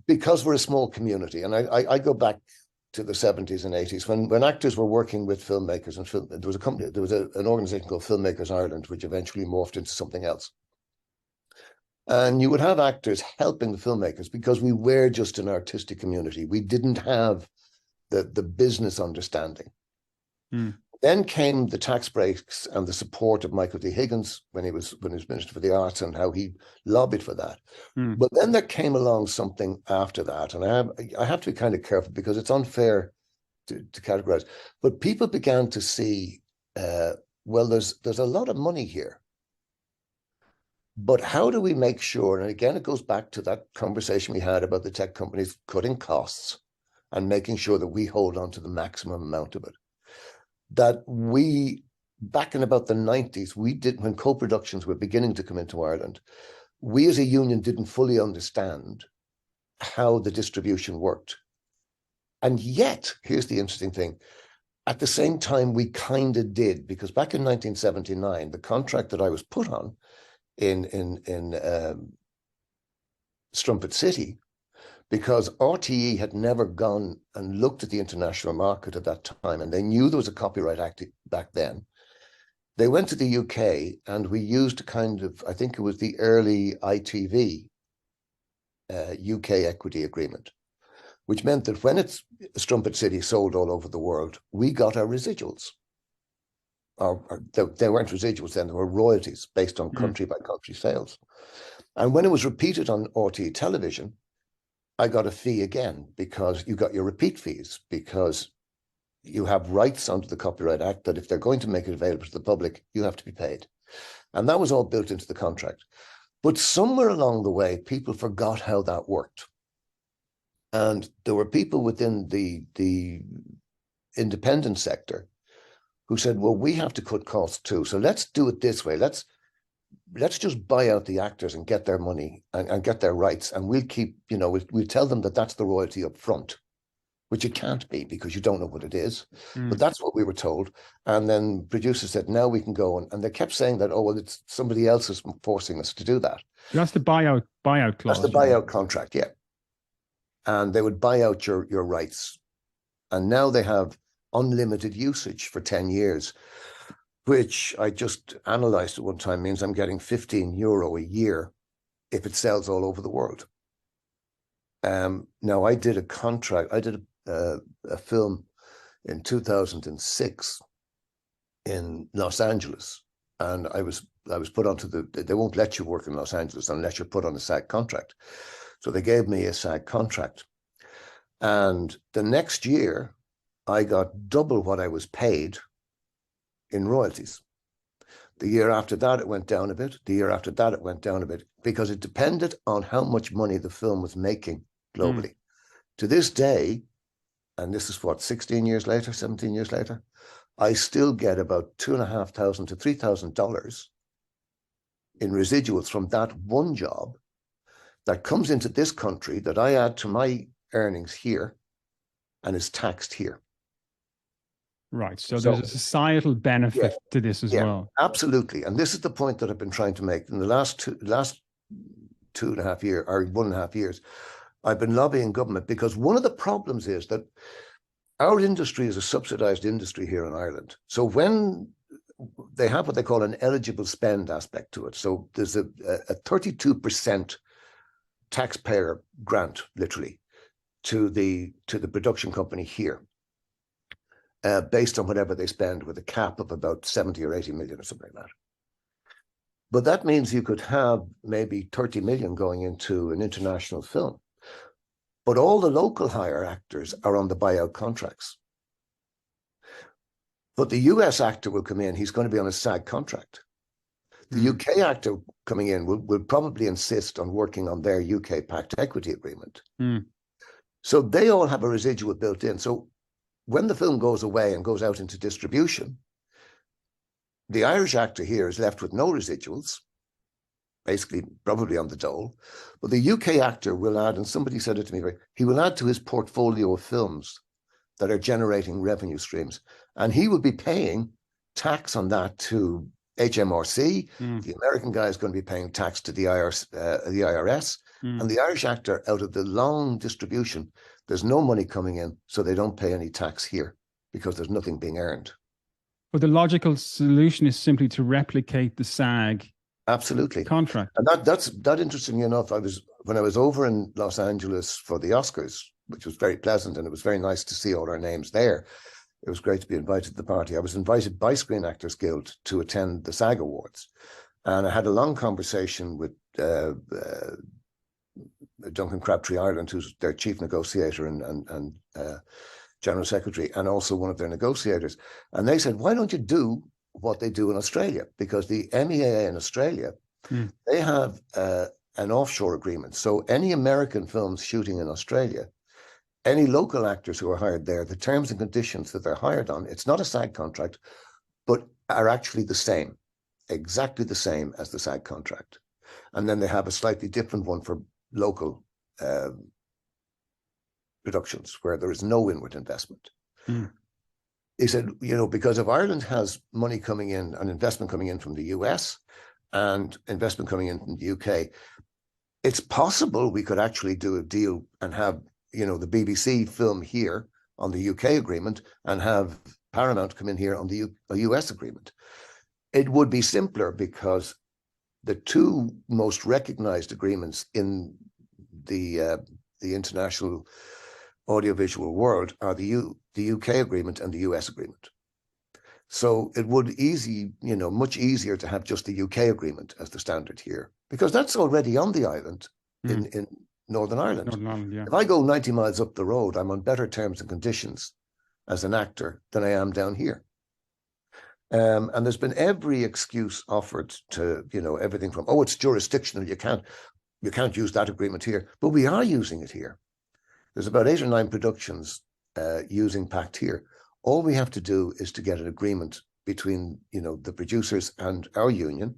because we're a small community. And I go back to the 70s and 80s, when actors were working with filmmakers and there was a company, there was an organization called Filmmakers Ireland, which eventually morphed into something else. And you would have actors helping the filmmakers because we were just an artistic community. We didn't have the business understanding. Then came the tax breaks and the support of Michael D. Higgins when he was Minister for the Arts, and how he lobbied for that. But then there came along something after that, and I have to be kind of careful because it's unfair to categorize. But people began to see, well, there's a lot of money here. But how do we make sure, and again, it goes back to that conversation we had about the tech companies cutting costs and making sure that we hold on to the maximum amount of it. That we, back in about the 90s, when co-productions were beginning to come into Ireland, we as a union didn't fully understand how the distribution worked. And yet, here's the interesting thing, at the same time, we kind of did, because back in 1979, the contract that I was put on in Strumpet City, because RTE had never gone and looked at the international market at that time, and they knew there was a Copyright Act back then. They went to the UK, and we used a kind of, I think it was the early ITV UK equity agreement, which meant that when Strumpet City sold all over the world, we got our residuals. They weren't residuals then, they were royalties based on country by country sales. And when it was repeated on RTE television, I got a fee again, because you got your repeat fees, because you have rights under the Copyright Act that if they're going to make it available to the public, you have to be paid. And that was all built into the contract. But somewhere along the way, people forgot how that worked. And there were people within the independent sector who said, well, we have to cut costs too. So let's do it this way. Let's just buy out the actors and get their money and get their rights. And we'll keep, we'll tell them that that's the royalty up front, which it can't be because you don't know what it is. But that's what we were told. And then producers said, now we can go. And they kept saying that, oh, well, it's somebody else is forcing us to do that. That's the buyout clause. That's the buyout contract, yeah. And they would buy out your rights. And now they have unlimited usage for 10 years, which I just analyzed at one time means I'm getting €15 a year if it sells all over the world. Now, I did a film in 2006 in Los Angeles, and I was put onto they won't let you work in Los Angeles unless you're put on a SAG contract. So they gave me a SAG contract. And the next year, I got double what I was paid in royalties. The year after that, it went down a bit. The year after that, it went down a bit, because it depended on how much money the film was making globally. To this day, and this is what, 16 years later, 17 years later, I still get about $2,500 to $3,000 in residuals from that one job that comes into this country that I add to my earnings here and is taxed here. Right. So there's a societal benefit to this as well. Absolutely. And this is the point that I've been trying to make. In the last 2.5 years, or 1.5 years, I've been lobbying government, because one of the problems is that our industry is a subsidized industry here in Ireland. So when they have what they call an eligible spend aspect to it, so there's a 32% taxpayer grant, literally, to the production company here. Based on whatever they spend, with a cap of about 70 or 80 million or something like that. But that means you could have maybe 30 million going into an international film. But all the local hire actors are on the buyout contracts. But the US actor will come in, he's going to be on a SAG contract. The UK actor coming in will probably insist on working on their UK pact equity agreement. So they all have a residual built in. So when the film goes away and goes out into distribution, the Irish actor here is left with no residuals, basically probably on the dole, but the UK actor will add, and somebody said it to me, he will add to his portfolio of films that are generating revenue streams, and he will be paying tax on that to HMRC. The American guy is going to be paying tax to the IRS, and the Irish actor, out of the long distribution, There's no money coming in, so they don't pay any tax here because there's nothing being earned. But the logical solution is simply to replicate the SAG absolutely contract. And that interestingly enough, when I was over in Los Angeles for the Oscars, which was very pleasant, and it was very nice to see all our names there. It was great to be invited to the party. I was invited by Screen Actors Guild to attend the SAG Awards. And I had a long conversation with Duncan Crabtree Ireland, who's their chief negotiator and general secretary, and also one of their negotiators. And they said, why don't you do what they do in Australia? Because the MEAA in Australia, they have an offshore agreement. So any American films shooting in Australia, any local actors who are hired there, the terms and conditions that they're hired on, it's not a SAG contract, but are actually the same, exactly the same as the SAG contract. And then they have a slightly different one for local productions where there is no inward investment. He said, because if Ireland has money coming in and investment coming in from the US and investment coming in from the UK, it's possible we could actually do a deal and have, the BBC film here on the UK agreement and have Paramount come in here on the US agreement. It would be simpler because the two most recognized agreements in the international audiovisual world are the UK agreement and the US agreement. So it would much easier to have just the UK agreement as the standard here, because that's already on the island in Northern Ireland. Yeah. If I go 90 miles up the road, I'm on better terms and conditions as an actor than I am down here. And there's been every excuse offered to, everything from, it's jurisdictional, you can't use that agreement here, but we are using it here. There's about 8 or 9 productions using PACT here. All we have to do is to get an agreement between, the producers and our union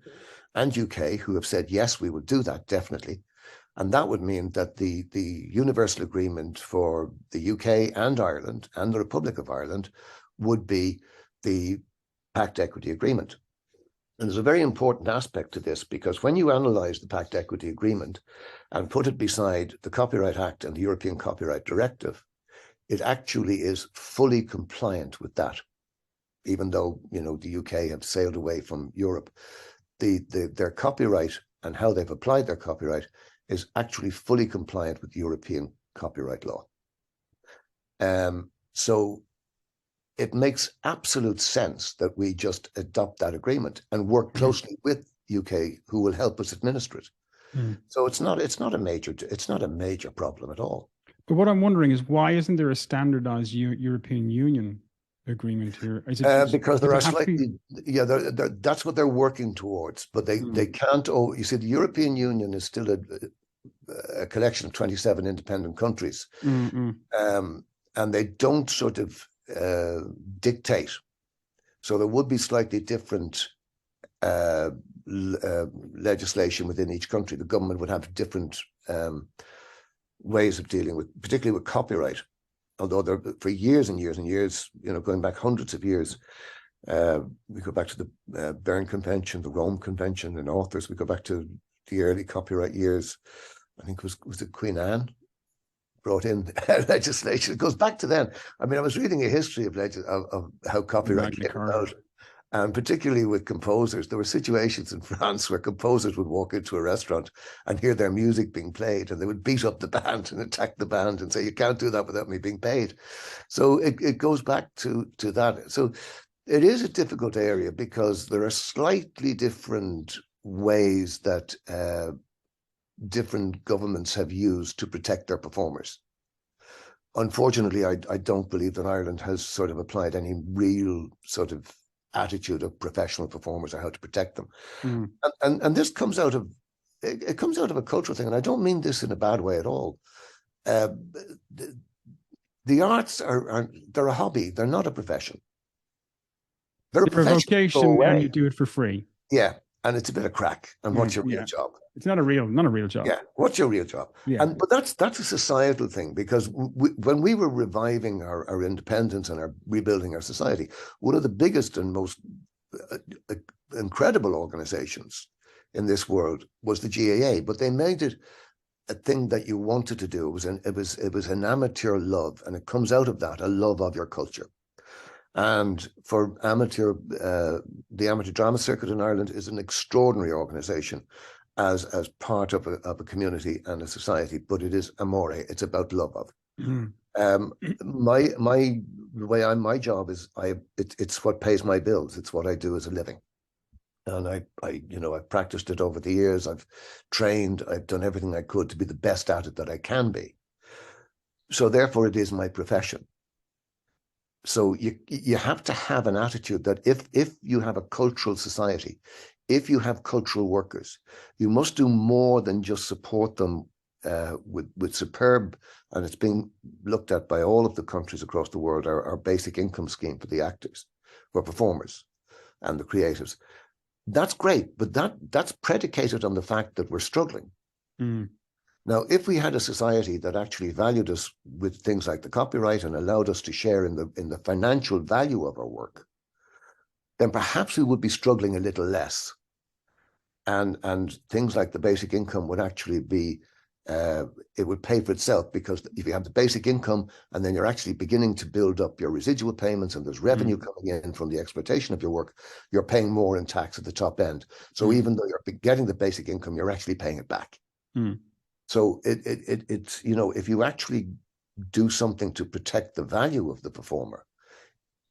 and UK, who have said, yes, we will do that, definitely. And that would mean that the universal agreement for the UK and Ireland and the Republic of Ireland would be the PACT Equity Agreement. And there's a very important aspect to this, because when you analyze the PACT Equity Agreement and put it beside the Copyright Act and the European Copyright Directive, it actually is fully compliant with that, even though, the UK have sailed away from Europe. Their copyright and how they've applied their copyright is actually fully compliant with European copyright law. So it makes absolute sense that we just adopt that agreement and work closely with UK, who will help us administer it. So it's not a major problem at all. But what I'm wondering is, why isn't there a standardized European Union agreement here? Is it because there are slightly, that's what they're working towards, but they can't. You see, the European Union is still a collection of 27 independent countries, and they don't sort of dictate. So there would be slightly different legislation within each country. The government would have different ways of dealing with, particularly with copyright. Although for years and years and years, going back hundreds of years, we go back to the Berne Convention, the Rome Convention, and authors. We go back to the early copyright years. I think was it Queen Anne brought in legislation. It goes back to then. I mean, I was reading a history of how copyright came about, and particularly with composers. There were situations in France where composers would walk into a restaurant and hear their music being played, and they would beat up the band and attack the band and say, you can't do that without me being paid. So it goes back to that. So it is a difficult area because there are slightly different ways that different governments have used to protect their performers. Unfortunately, I don't believe that Ireland has sort of applied any real sort of attitude of professional performers or how to protect them. And this comes out of a cultural thing, and I don't mean this in a bad way at all. The arts they're a hobby, they're not a profession. They're a vocation, and you do it for free. Yeah, and it's a bit of crack. And what's your real job? It's not a real job. Yeah, what's your real job? Yeah. But that's a societal thing, because when we were reviving our independence and rebuilding our society, one of the biggest and most incredible organizations in this world was the GAA, but they made it a thing that you wanted to do. It was an amateur love, and it comes out of that, a love of your culture. And for the amateur drama circuit in Ireland is an extraordinary organisation as part of a community and a society, but it is amore. It's about love of. My job is it's what pays my bills. It's what I do as a living. And I've practiced it over the years. I've trained, I've done everything I could to be the best at it that I can be. So therefore it is my profession. So you have to have an attitude that if you have a cultural society, if you have cultural workers, you must do more than just support them with superb, and it's being looked at by all of the countries across the world, our basic income scheme for the actors, for performers and the creatives. That's great, but that's predicated on the fact that we're struggling. Now, if we had a society that actually valued us with things like the copyright and allowed us to share in the financial value of our work, then perhaps we would be struggling a little less. And things like the basic income would actually be, it would pay for itself, because if you have the basic income and then you're actually beginning to build up your residual payments and there's revenue coming in from the exploitation of your work, you're paying more in tax at the top end. So even though you're getting the basic income, you're actually paying it back. So it's, if you actually do something to protect the value of the performer,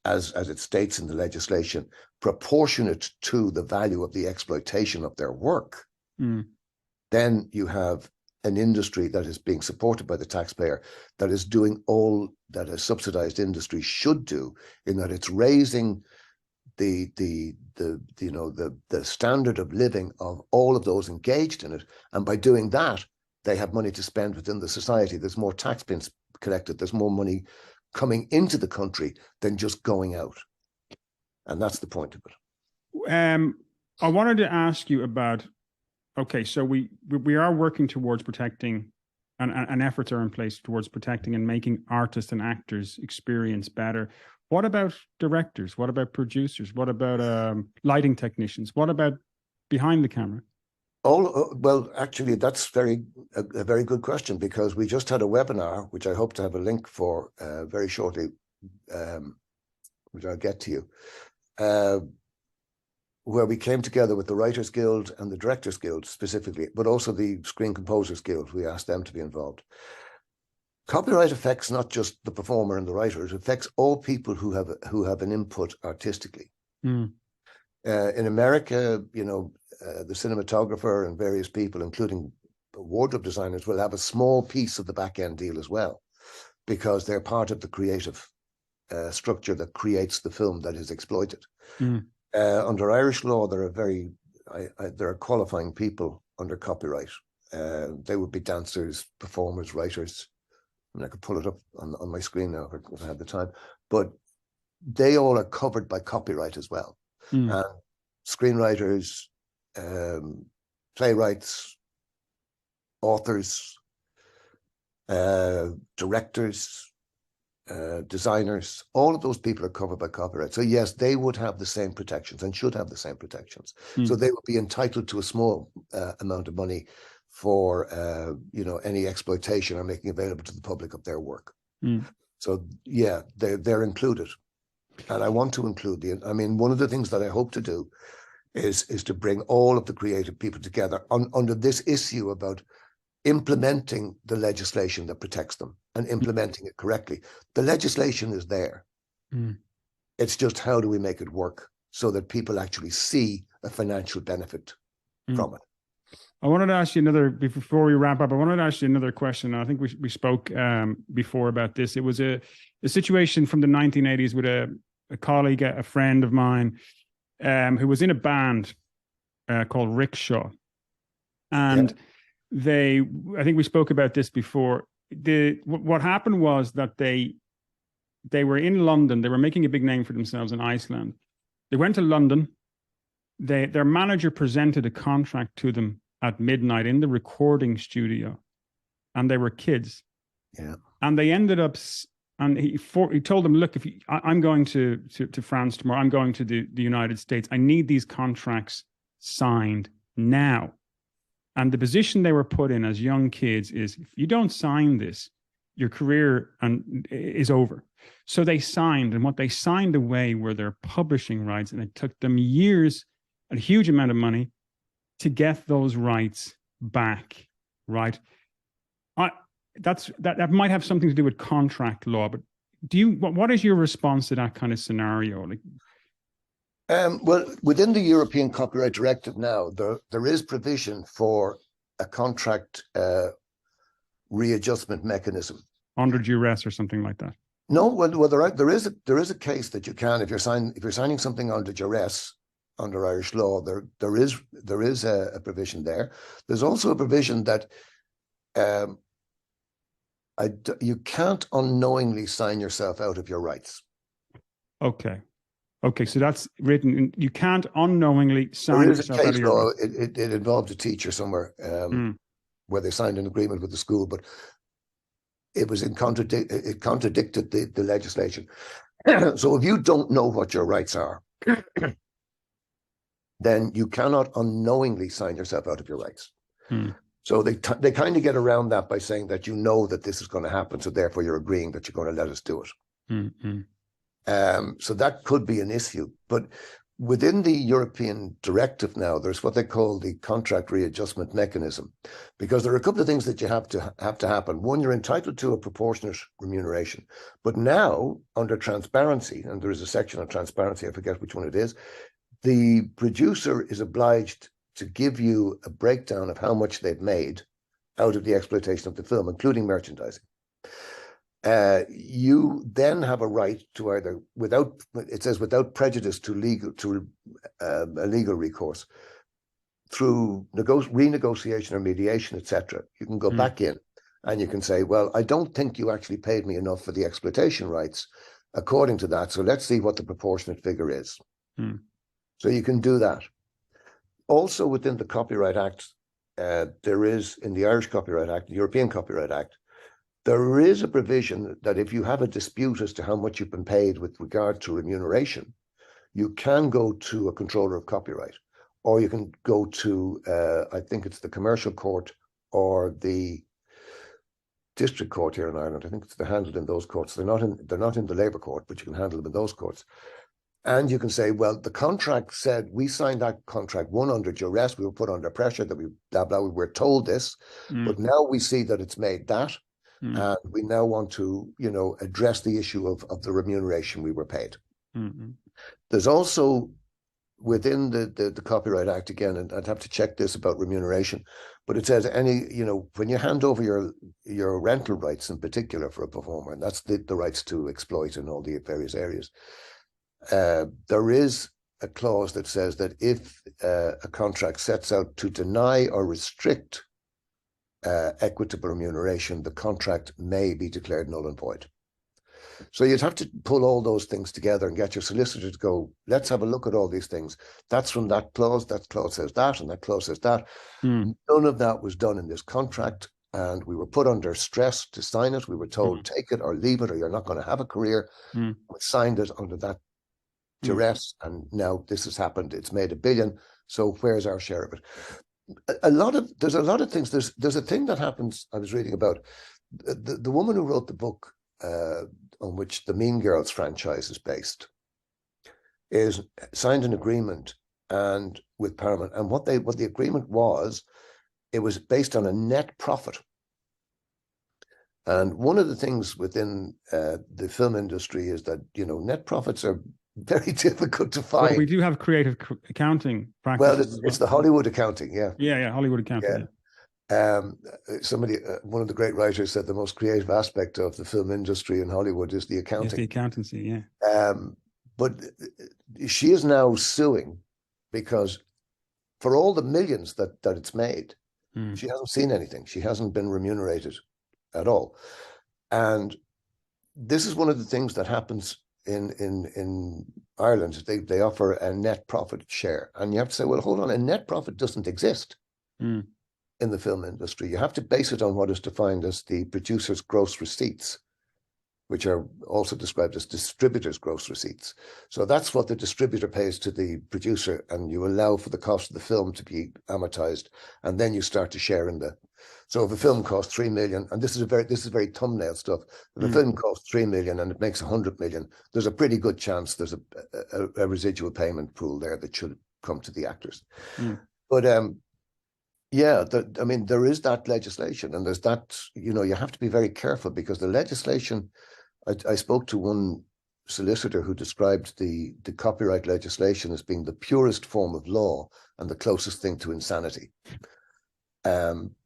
as it states in the legislation, proportionate to the value of the exploitation of their work, then you have an industry that is being supported by the taxpayer, that is doing all that a subsidized industry should do, in that it's raising the standard of living of all of those engaged in it. And by doing that, they have money to spend within the society. There's more tax being collected. There's more money coming into the country than just going out. And that's the point of it. I wanted to ask you about, okay, so we are working towards protecting, and efforts are in place towards protecting and making artists and actors experience better. What about directors? What about producers? What about lighting technicians? What about behind the camera? Well, actually, that's a very good question, because we just had a webinar, which I hope to have a link for very shortly, which I'll get to you, where we came together with the Writers Guild and the Directors Guild specifically, but also the Screen Composers Guild. We asked them to be involved. Copyright affects not just the performer and the writer; it affects all people who have an input artistically. In America, the cinematographer and various people, including wardrobe designers, will have a small piece of the back end deal as well, because they're part of the creative structure that creates the film that is exploited. Under Irish law, there are qualifying people under copyright. They would be dancers, performers, writers. I could pull it up on my screen now if I had the time. But they all are covered by copyright as well. Screenwriters, playwrights, authors, directors, designers, all of those people are covered by copyright. So yes, they would have the same protections and should have the same protections. So they would be entitled to a small amount of money for any exploitation or making available to the public of their work. So yeah, they're included. And I want to include one of the things that I hope to do is to bring all of the creative people together under this issue about implementing the legislation that protects them and implementing it correctly. The legislation is there. It's just, how do we make it work so that people actually see a financial benefit from it? I wanted to ask you before we wrap up, I wanted to ask you another question. I think we spoke before about this. It was a situation from the 1980s with a colleague, a friend of mine, who was in a band called Rickshaw. And I think we spoke about this before. What happened was that they were in London. They were making a big name for themselves in Iceland. They went to London. Their manager presented a contract to them at midnight in the recording studio, and they were kids. And they ended up, and he told them, look, I'm going to France tomorrow, I'm going to the United States, I need these contracts signed now. And the position they were put in as young kids is, if you don't sign this, your career is over. So they signed, and what they signed away were their publishing rights, and it took them years and a huge amount of money to get those rights back, right? That might have something to do with contract law, but what is your response to that kind of scenario? Like, well, within the European Copyright Directive now, there is provision for a contract readjustment mechanism. Under duress or something like that? No, well, there is a case that you can, if you're signing something under duress under Irish law, there is a provision there. There's also a provision that you can't unknowingly sign yourself out of your rights. Okay, so that's written. You can't unknowingly sign yourself out of your rights. It involved a teacher somewhere where they signed an agreement with the school, but it contradicted the legislation. So if you don't know what your rights are, then you cannot unknowingly sign yourself out of your rights. So they kind of get around that by saying that you know that this is going to happen, so therefore you're agreeing that you're going to let us do it. So that could be an issue. But within the European directive now, there's what they call the contract readjustment mechanism, because there are a couple of things that you have to happen. One, you're entitled to a proportionate remuneration, but now under transparency, and there is a section on transparency, I forget which one it is, the producer is obliged to give you a breakdown of how much they've made out of the exploitation of the film, including merchandising. You then have a right to either, without prejudice to a legal recourse, through renegotiation or mediation, etc. You can go back in and you can say, well, I don't think you actually paid me enough for the exploitation rights according to that, so let's see what the proportionate figure is. So you can do that. Also within the Copyright Act, there is, in the Irish Copyright Act, the European Copyright Act, there is a provision that if you have a dispute as to how much you've been paid with regard to remuneration, you can go to a controller of copyright, or you can go to, I think it's the commercial court or the district court here in Ireland. I think they're handled in those courts. They're not in the Labour Court, but you can handle them in those courts. And you can say, well, the contract said we signed that contract, one, under duress, we were put under pressure, that we blah, blah, we were told this, but now we see that it's made that, and we now want to, address the issue of the remuneration we were paid. There's also within the Copyright Act, again, and I'd have to check this about remuneration, but it says when you hand over your rental rights in particular for a performer, and that's the rights to exploit in all the various areas, there is a clause that says that if a contract sets out to deny or restrict equitable remuneration, the contract may be declared null and void. So you'd have to pull all those things together and get your solicitor to go, let's have a look at all these things. That's from that clause says that, and that clause says that. None of that was done in this contract, and we were put under stress to sign it. We were told, take it or leave it, or you're not going to have a career. We signed it under that duress, and now this has happened. It's made $1 billion, so where's our share of it? There's a lot of things. There's a thing that happens, I was reading about. The woman who wrote the book on which the Mean Girls franchise is based signed an agreement and with Paramount, and what the agreement was, it was based on a net profit. And one of the things within the film industry is that net profits are very difficult to find. Well, we do have creative accounting practices. Well, it's the Hollywood accounting, yeah. Yeah, Hollywood accounting. Yeah. One of the great writers said the most creative aspect of the film industry in Hollywood is the accounting. It's the accountancy, yeah. But she is now suing because for all the millions that it's made, she hasn't seen anything. She hasn't been remunerated at all. And this is one of the things that happens in Ireland. They offer a net profit share, and you have to say, well, hold on, a net profit doesn't exist in the film industry. You have to base it on what is defined as the producer's gross receipts, which are also described as distributors' gross receipts. So that's what the distributor pays to the producer, and you allow for the cost of the film to be amortized, and then you start to share in the. So if a film costs 3 million, and this is very thumbnail stuff. If a film costs 3 million and it makes 100 million, there's a pretty good chance there's a residual payment pool there that should come to the actors. But yeah, I mean, there is that legislation, and there's that, you know, you have to be very careful because the legislation, I spoke to one solicitor who described the copyright legislation as being the purest form of law and the closest thing to insanity.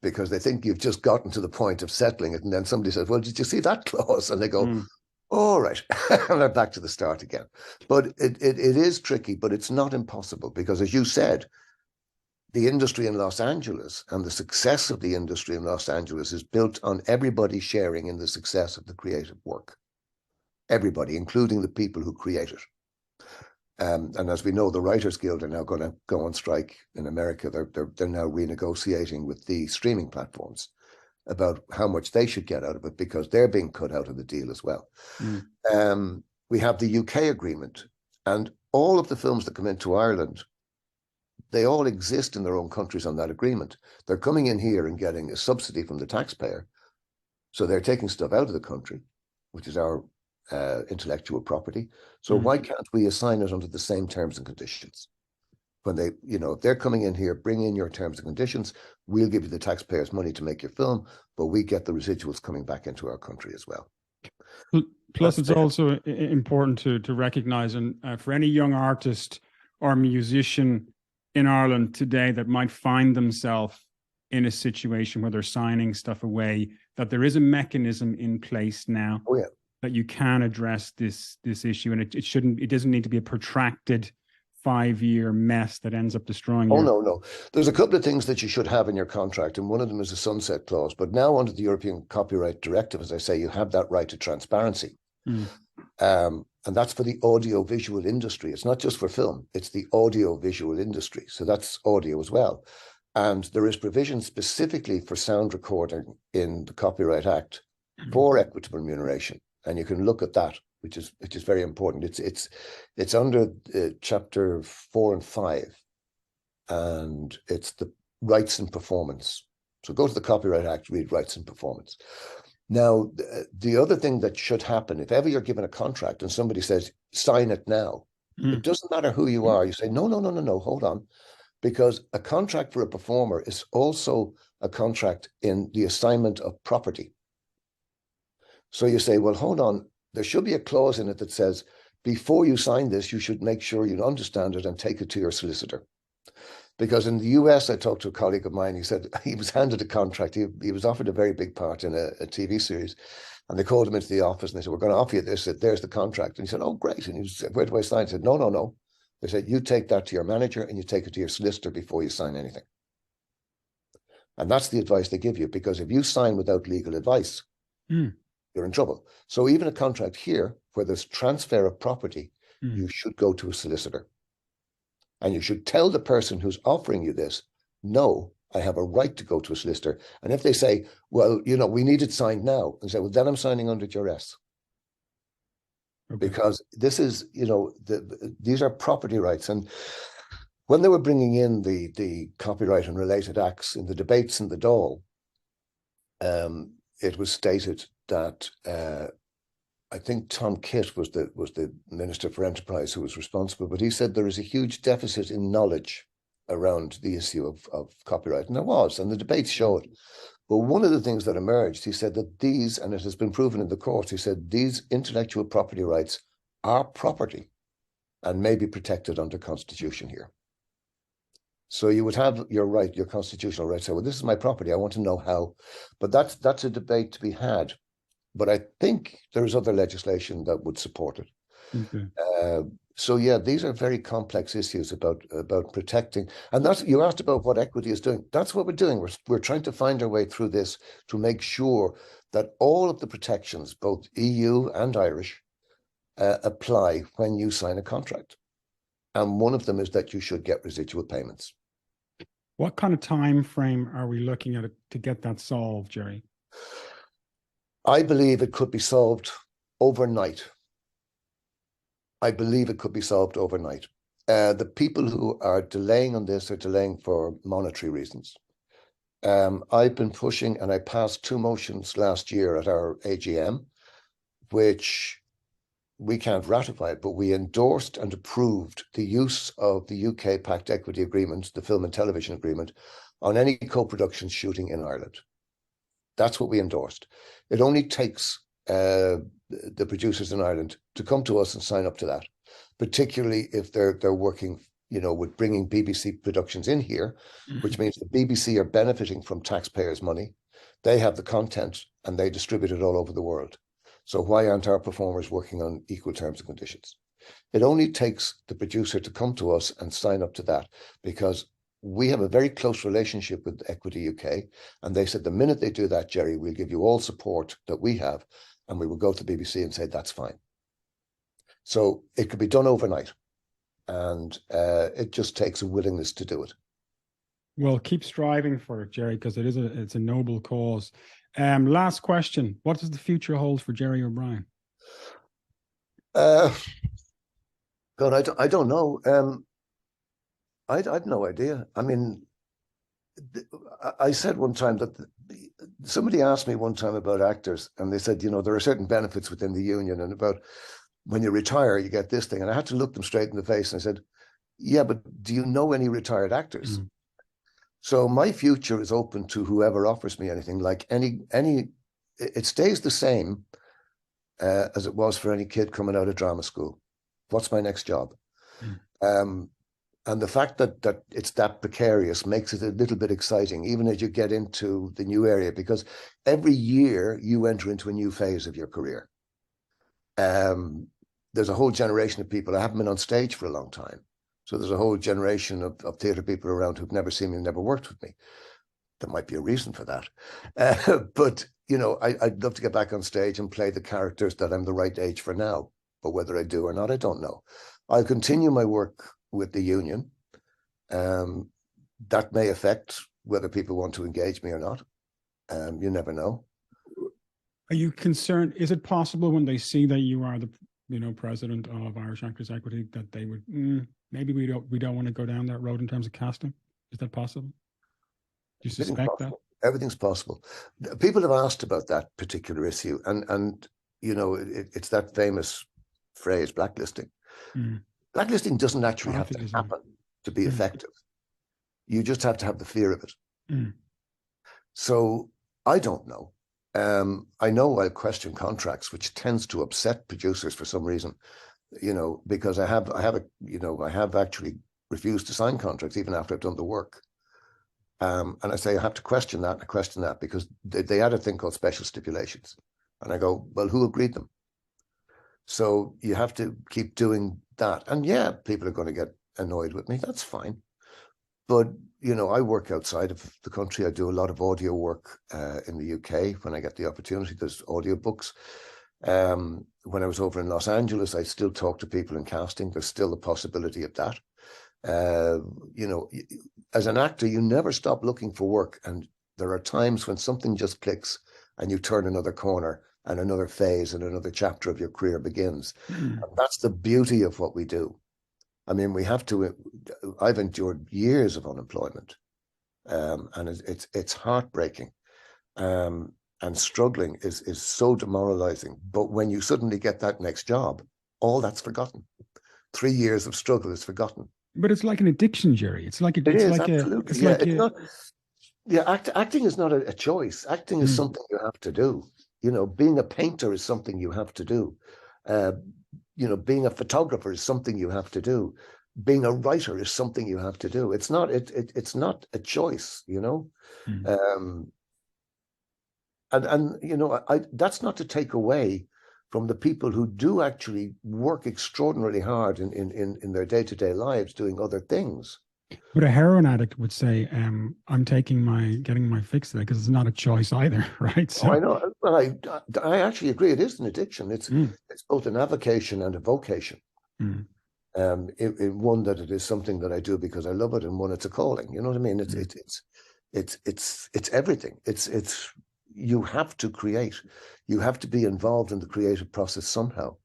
Because they think you've just gotten to the point of settling it, and then somebody says, well, did you see that clause? And they go, all right, and they're back to the start again. But it is tricky, but it's not impossible because, as you said, the industry in Los Angeles and the success of the industry in Los Angeles is built on everybody sharing in the success of the creative work. Everybody, including the people who create it. And as we know, the Writers Guild are now going to go on strike in America. They're now renegotiating with the streaming platforms about how much they should get out of it because they're being cut out of the deal as well. We have the UK agreement, and all of the films that come into Ireland, they all exist in their own countries on that agreement. They're coming in here and getting a subsidy from the taxpayer. So they're taking stuff out of the country, which is our intellectual property. So why can't we assign it under the same terms and conditions? When they, you know, if they're coming in here, bring in your terms and conditions, we'll give you the taxpayers money to make your film, but we get the residuals coming back into our country as well. Plus, it's also important to recognize, and for any young artist or musician in Ireland today that might find themselves in a situation where they're signing stuff away, that there is a mechanism in place now that you can address this issue, and it doesn't need to be a protracted 5-year mess that ends up destroying you. No. There's a couple of things that you should have in your contract, and one of them is a sunset clause. But now under the European Copyright Directive, as I say, you have that right to transparency. And that's for the audio-visual industry. It's not just for film, it's the audio-visual industry. So that's audio as well. And there is provision specifically for sound recording in the Copyright Act for equitable remuneration. And you can look at that, which is very important. It's under chapter 4 and 5, and it's the rights and performance. So go to the Copyright Act, read rights and performance. Now, the other thing that should happen, if ever you're given a contract and somebody says, sign it now, it doesn't matter who you are. You say, no, hold on. Because a contract for a performer is also a contract in the assignment of property. So you say, well, hold on, there should be a clause in it that says, before you sign this, you should make sure you understand it and take it to your solicitor. Because in the US, I talked to a colleague of mine, he said he was handed a contract. He was offered a very big part in a TV series. And they called him into the office and they said, we're going to offer you this. There's the contract. And he said, oh, great. And he said, where do I sign? He said, no. They said, you take that to your manager and you take it to your solicitor before you sign anything. And that's the advice they give you, because if you sign without legal advice, you're in trouble. So even a contract here where there's transfer of property, you should go to a solicitor. And you should tell the person who's offering you this, no, I have a right to go to a solicitor. And if they say, well, you know, we need it signed now, and say, well, then I'm signing under duress. Because this is, you know, these are property rights. And when they were bringing in the copyright and related acts in the debates in the Dáil, it was stated that I think Tom Kitt was the Minister for Enterprise who was responsible, but he said there is a huge deficit in knowledge around the issue of copyright, and there was, and the debates show it. But one of the things that emerged, he said that these, and it has been proven in the courts, he said these intellectual property rights are property and may be protected under Constitution here. So you would have your right, your constitutional right, to say, well, this is my property, I want to know how. But that's a debate to be had. But I think there's other legislation that would support it. So yeah, these are very complex issues about protecting. And that's, you asked about what equity is doing. That's what we're doing. We're trying to find our way through this to make sure that all of the protections, both EU and Irish, apply when you sign a contract. And one of them is that you should get residual payments. What kind of time frame are we looking at to get that solved, Gerry? I believe it could be solved overnight. I believe it could be solved overnight. The people who are delaying on this are delaying for monetary reasons. I've been pushing, and I passed 2 motions last year at our AGM, which we can't ratify, but we endorsed and approved the use of the UK Pact Equity Agreement, the Film and Television Agreement, on any co-production shooting in Ireland. That's what we endorsed. It only takes the producers in Ireland to come to us and sign up to that, particularly if they're working, with bringing BBC productions in here, which means the BBC are benefiting from taxpayers' money. They have the content and they distribute it all over the world. So why aren't our performers working on equal terms and conditions? It only takes the producer to come to us and sign up to that, because we have a very close relationship with Equity UK. And they said, the minute they do that, Gerry, we'll give you all support that we have. And we will go to BBC and say, that's fine. So it could be done overnight. And it just takes a willingness to do it. Well, keep striving for it, Gerry, because it's a noble cause. Last question. What does the future hold for Gerry O'Brien? God, I don't know. I've no idea. I mean, I said one time that somebody asked me one time about actors, and they said, there are certain benefits within the union, and about when you retire, you get this thing. And I had to look them straight in the face, and I said, yeah, but do you know any retired actors? Mm. So my future is open to whoever offers me anything. Like it stays the same as it was for any kid coming out of drama school. What's my next job? Mm. And the fact that it's that precarious makes it a little bit exciting, even as you get into the new area, because every year you enter into a new phase of your career. There's a whole generation of people. I haven't been on stage for a long time. So there's a whole generation of theatre people around who've never seen me and never worked with me. There might be a reason for that. But, I'd love to get back on stage and play the characters that I'm the right age for now. But whether I do or not, I don't know. I'll continue my work with the union. That may affect whether people want to engage me or not. You never know. Are you concerned? Is it possible when they see that you are the president of Irish Actors Equity, that they would maybe we don't want to go down that road in terms of casting? Is that possible? Do you suspect that? Everything's possible. People have asked about that particular issue, and it's that famous phrase, blacklisting. Mm. Blacklisting doesn't actually have to happen to be effective. You just have to have the fear of it. Mm. So I don't know. I know I'll question contracts, which tends to upset producers for some reason, because I have actually refused to sign contracts even after I've done the work. And I say I have to question that, and I question that because they add a thing called special stipulations. And I go, well, who agreed them? So you have to keep doing that. And yeah, people are going to get annoyed with me. That's fine. But, I work outside of the country. I do a lot of audio work in the UK when I get the opportunity. There's audio books. When I was over in Los Angeles, I still talk to people in casting. There's still the possibility of that. As an actor, you never stop looking for work. And there are times when something just clicks and you turn another corner and another phase and another chapter of your career begins. Mm. And that's the beauty of what we do. I mean, I've endured years of unemployment, and it's heartbreaking, and struggling is so demoralizing. But when you suddenly get that next job, all that's forgotten. 3 years of struggle is forgotten. But it's like an addiction, Gerry. It's like acting is not a choice. Acting is something you have to do. Being a painter is something you have to do. Being a photographer is something you have to do. Being a writer is something you have to do. It's not a choice, Mm. That's not to take away from the people who do actually work extraordinarily hard in their day-to-day lives doing other things. But a heroin addict would say, I'm getting my fix today, because it's not a choice either, right? So I know. Well, I actually agree. It is an addiction. It's both an avocation and a vocation. Mm. One that it is something that I do because I love it, and one it's a calling. You know what I mean? It's everything. It's you have to create. You have to be involved in the creative process somehow.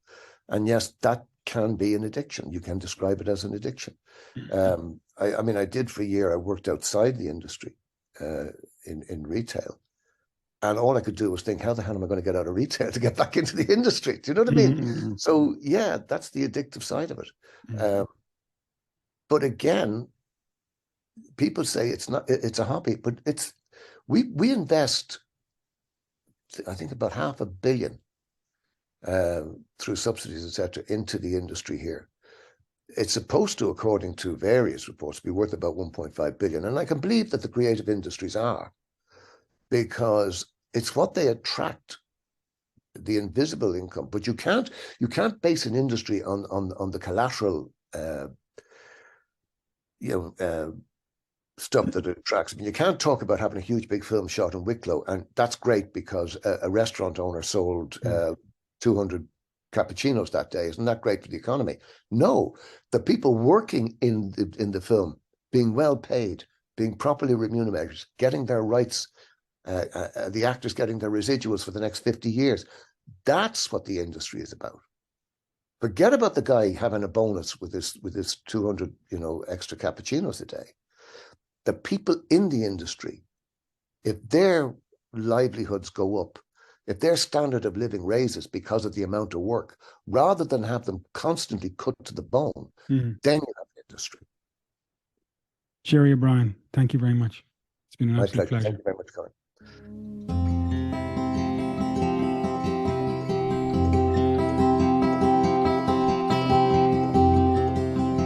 And yes, that can be an addiction. You can describe it as an addiction. I mean, I did for a year, I worked outside the industry in retail. And all I could do was think, how the hell am I going to get out of retail to get back into the industry? Do you know what I mean? So yeah, that's the addictive side of it. But again, people say it's a hobby, but we invest, I think, about $500 million through subsidies, etc., into the industry here. It's supposed to, according to various reports, be worth about 1.5 billion. And I can believe that the creative industries are, because it's what they attract, the invisible income. But you can't base an industry on the collateral stuff that it attracts. I mean, you can't talk about having a huge big film shot in Wicklow, and that's great because a restaurant owner sold 200 cappuccinos that day. Isn't that great for the economy? No, the people working in the film being well paid, being properly remunerated, getting their rights, the actors getting their residuals for the next 50 years. That's what the industry is about. Forget about the guy having a bonus with this 200, extra cappuccinos a day. The people in the industry, if their livelihoods go up, if their standard of living raises because of the amount of work, rather than have them constantly cut to the bone, then you have an industry. Gerry O'Brien, thank you very much. It's been an absolute pleasure. Thank you very much, Conor.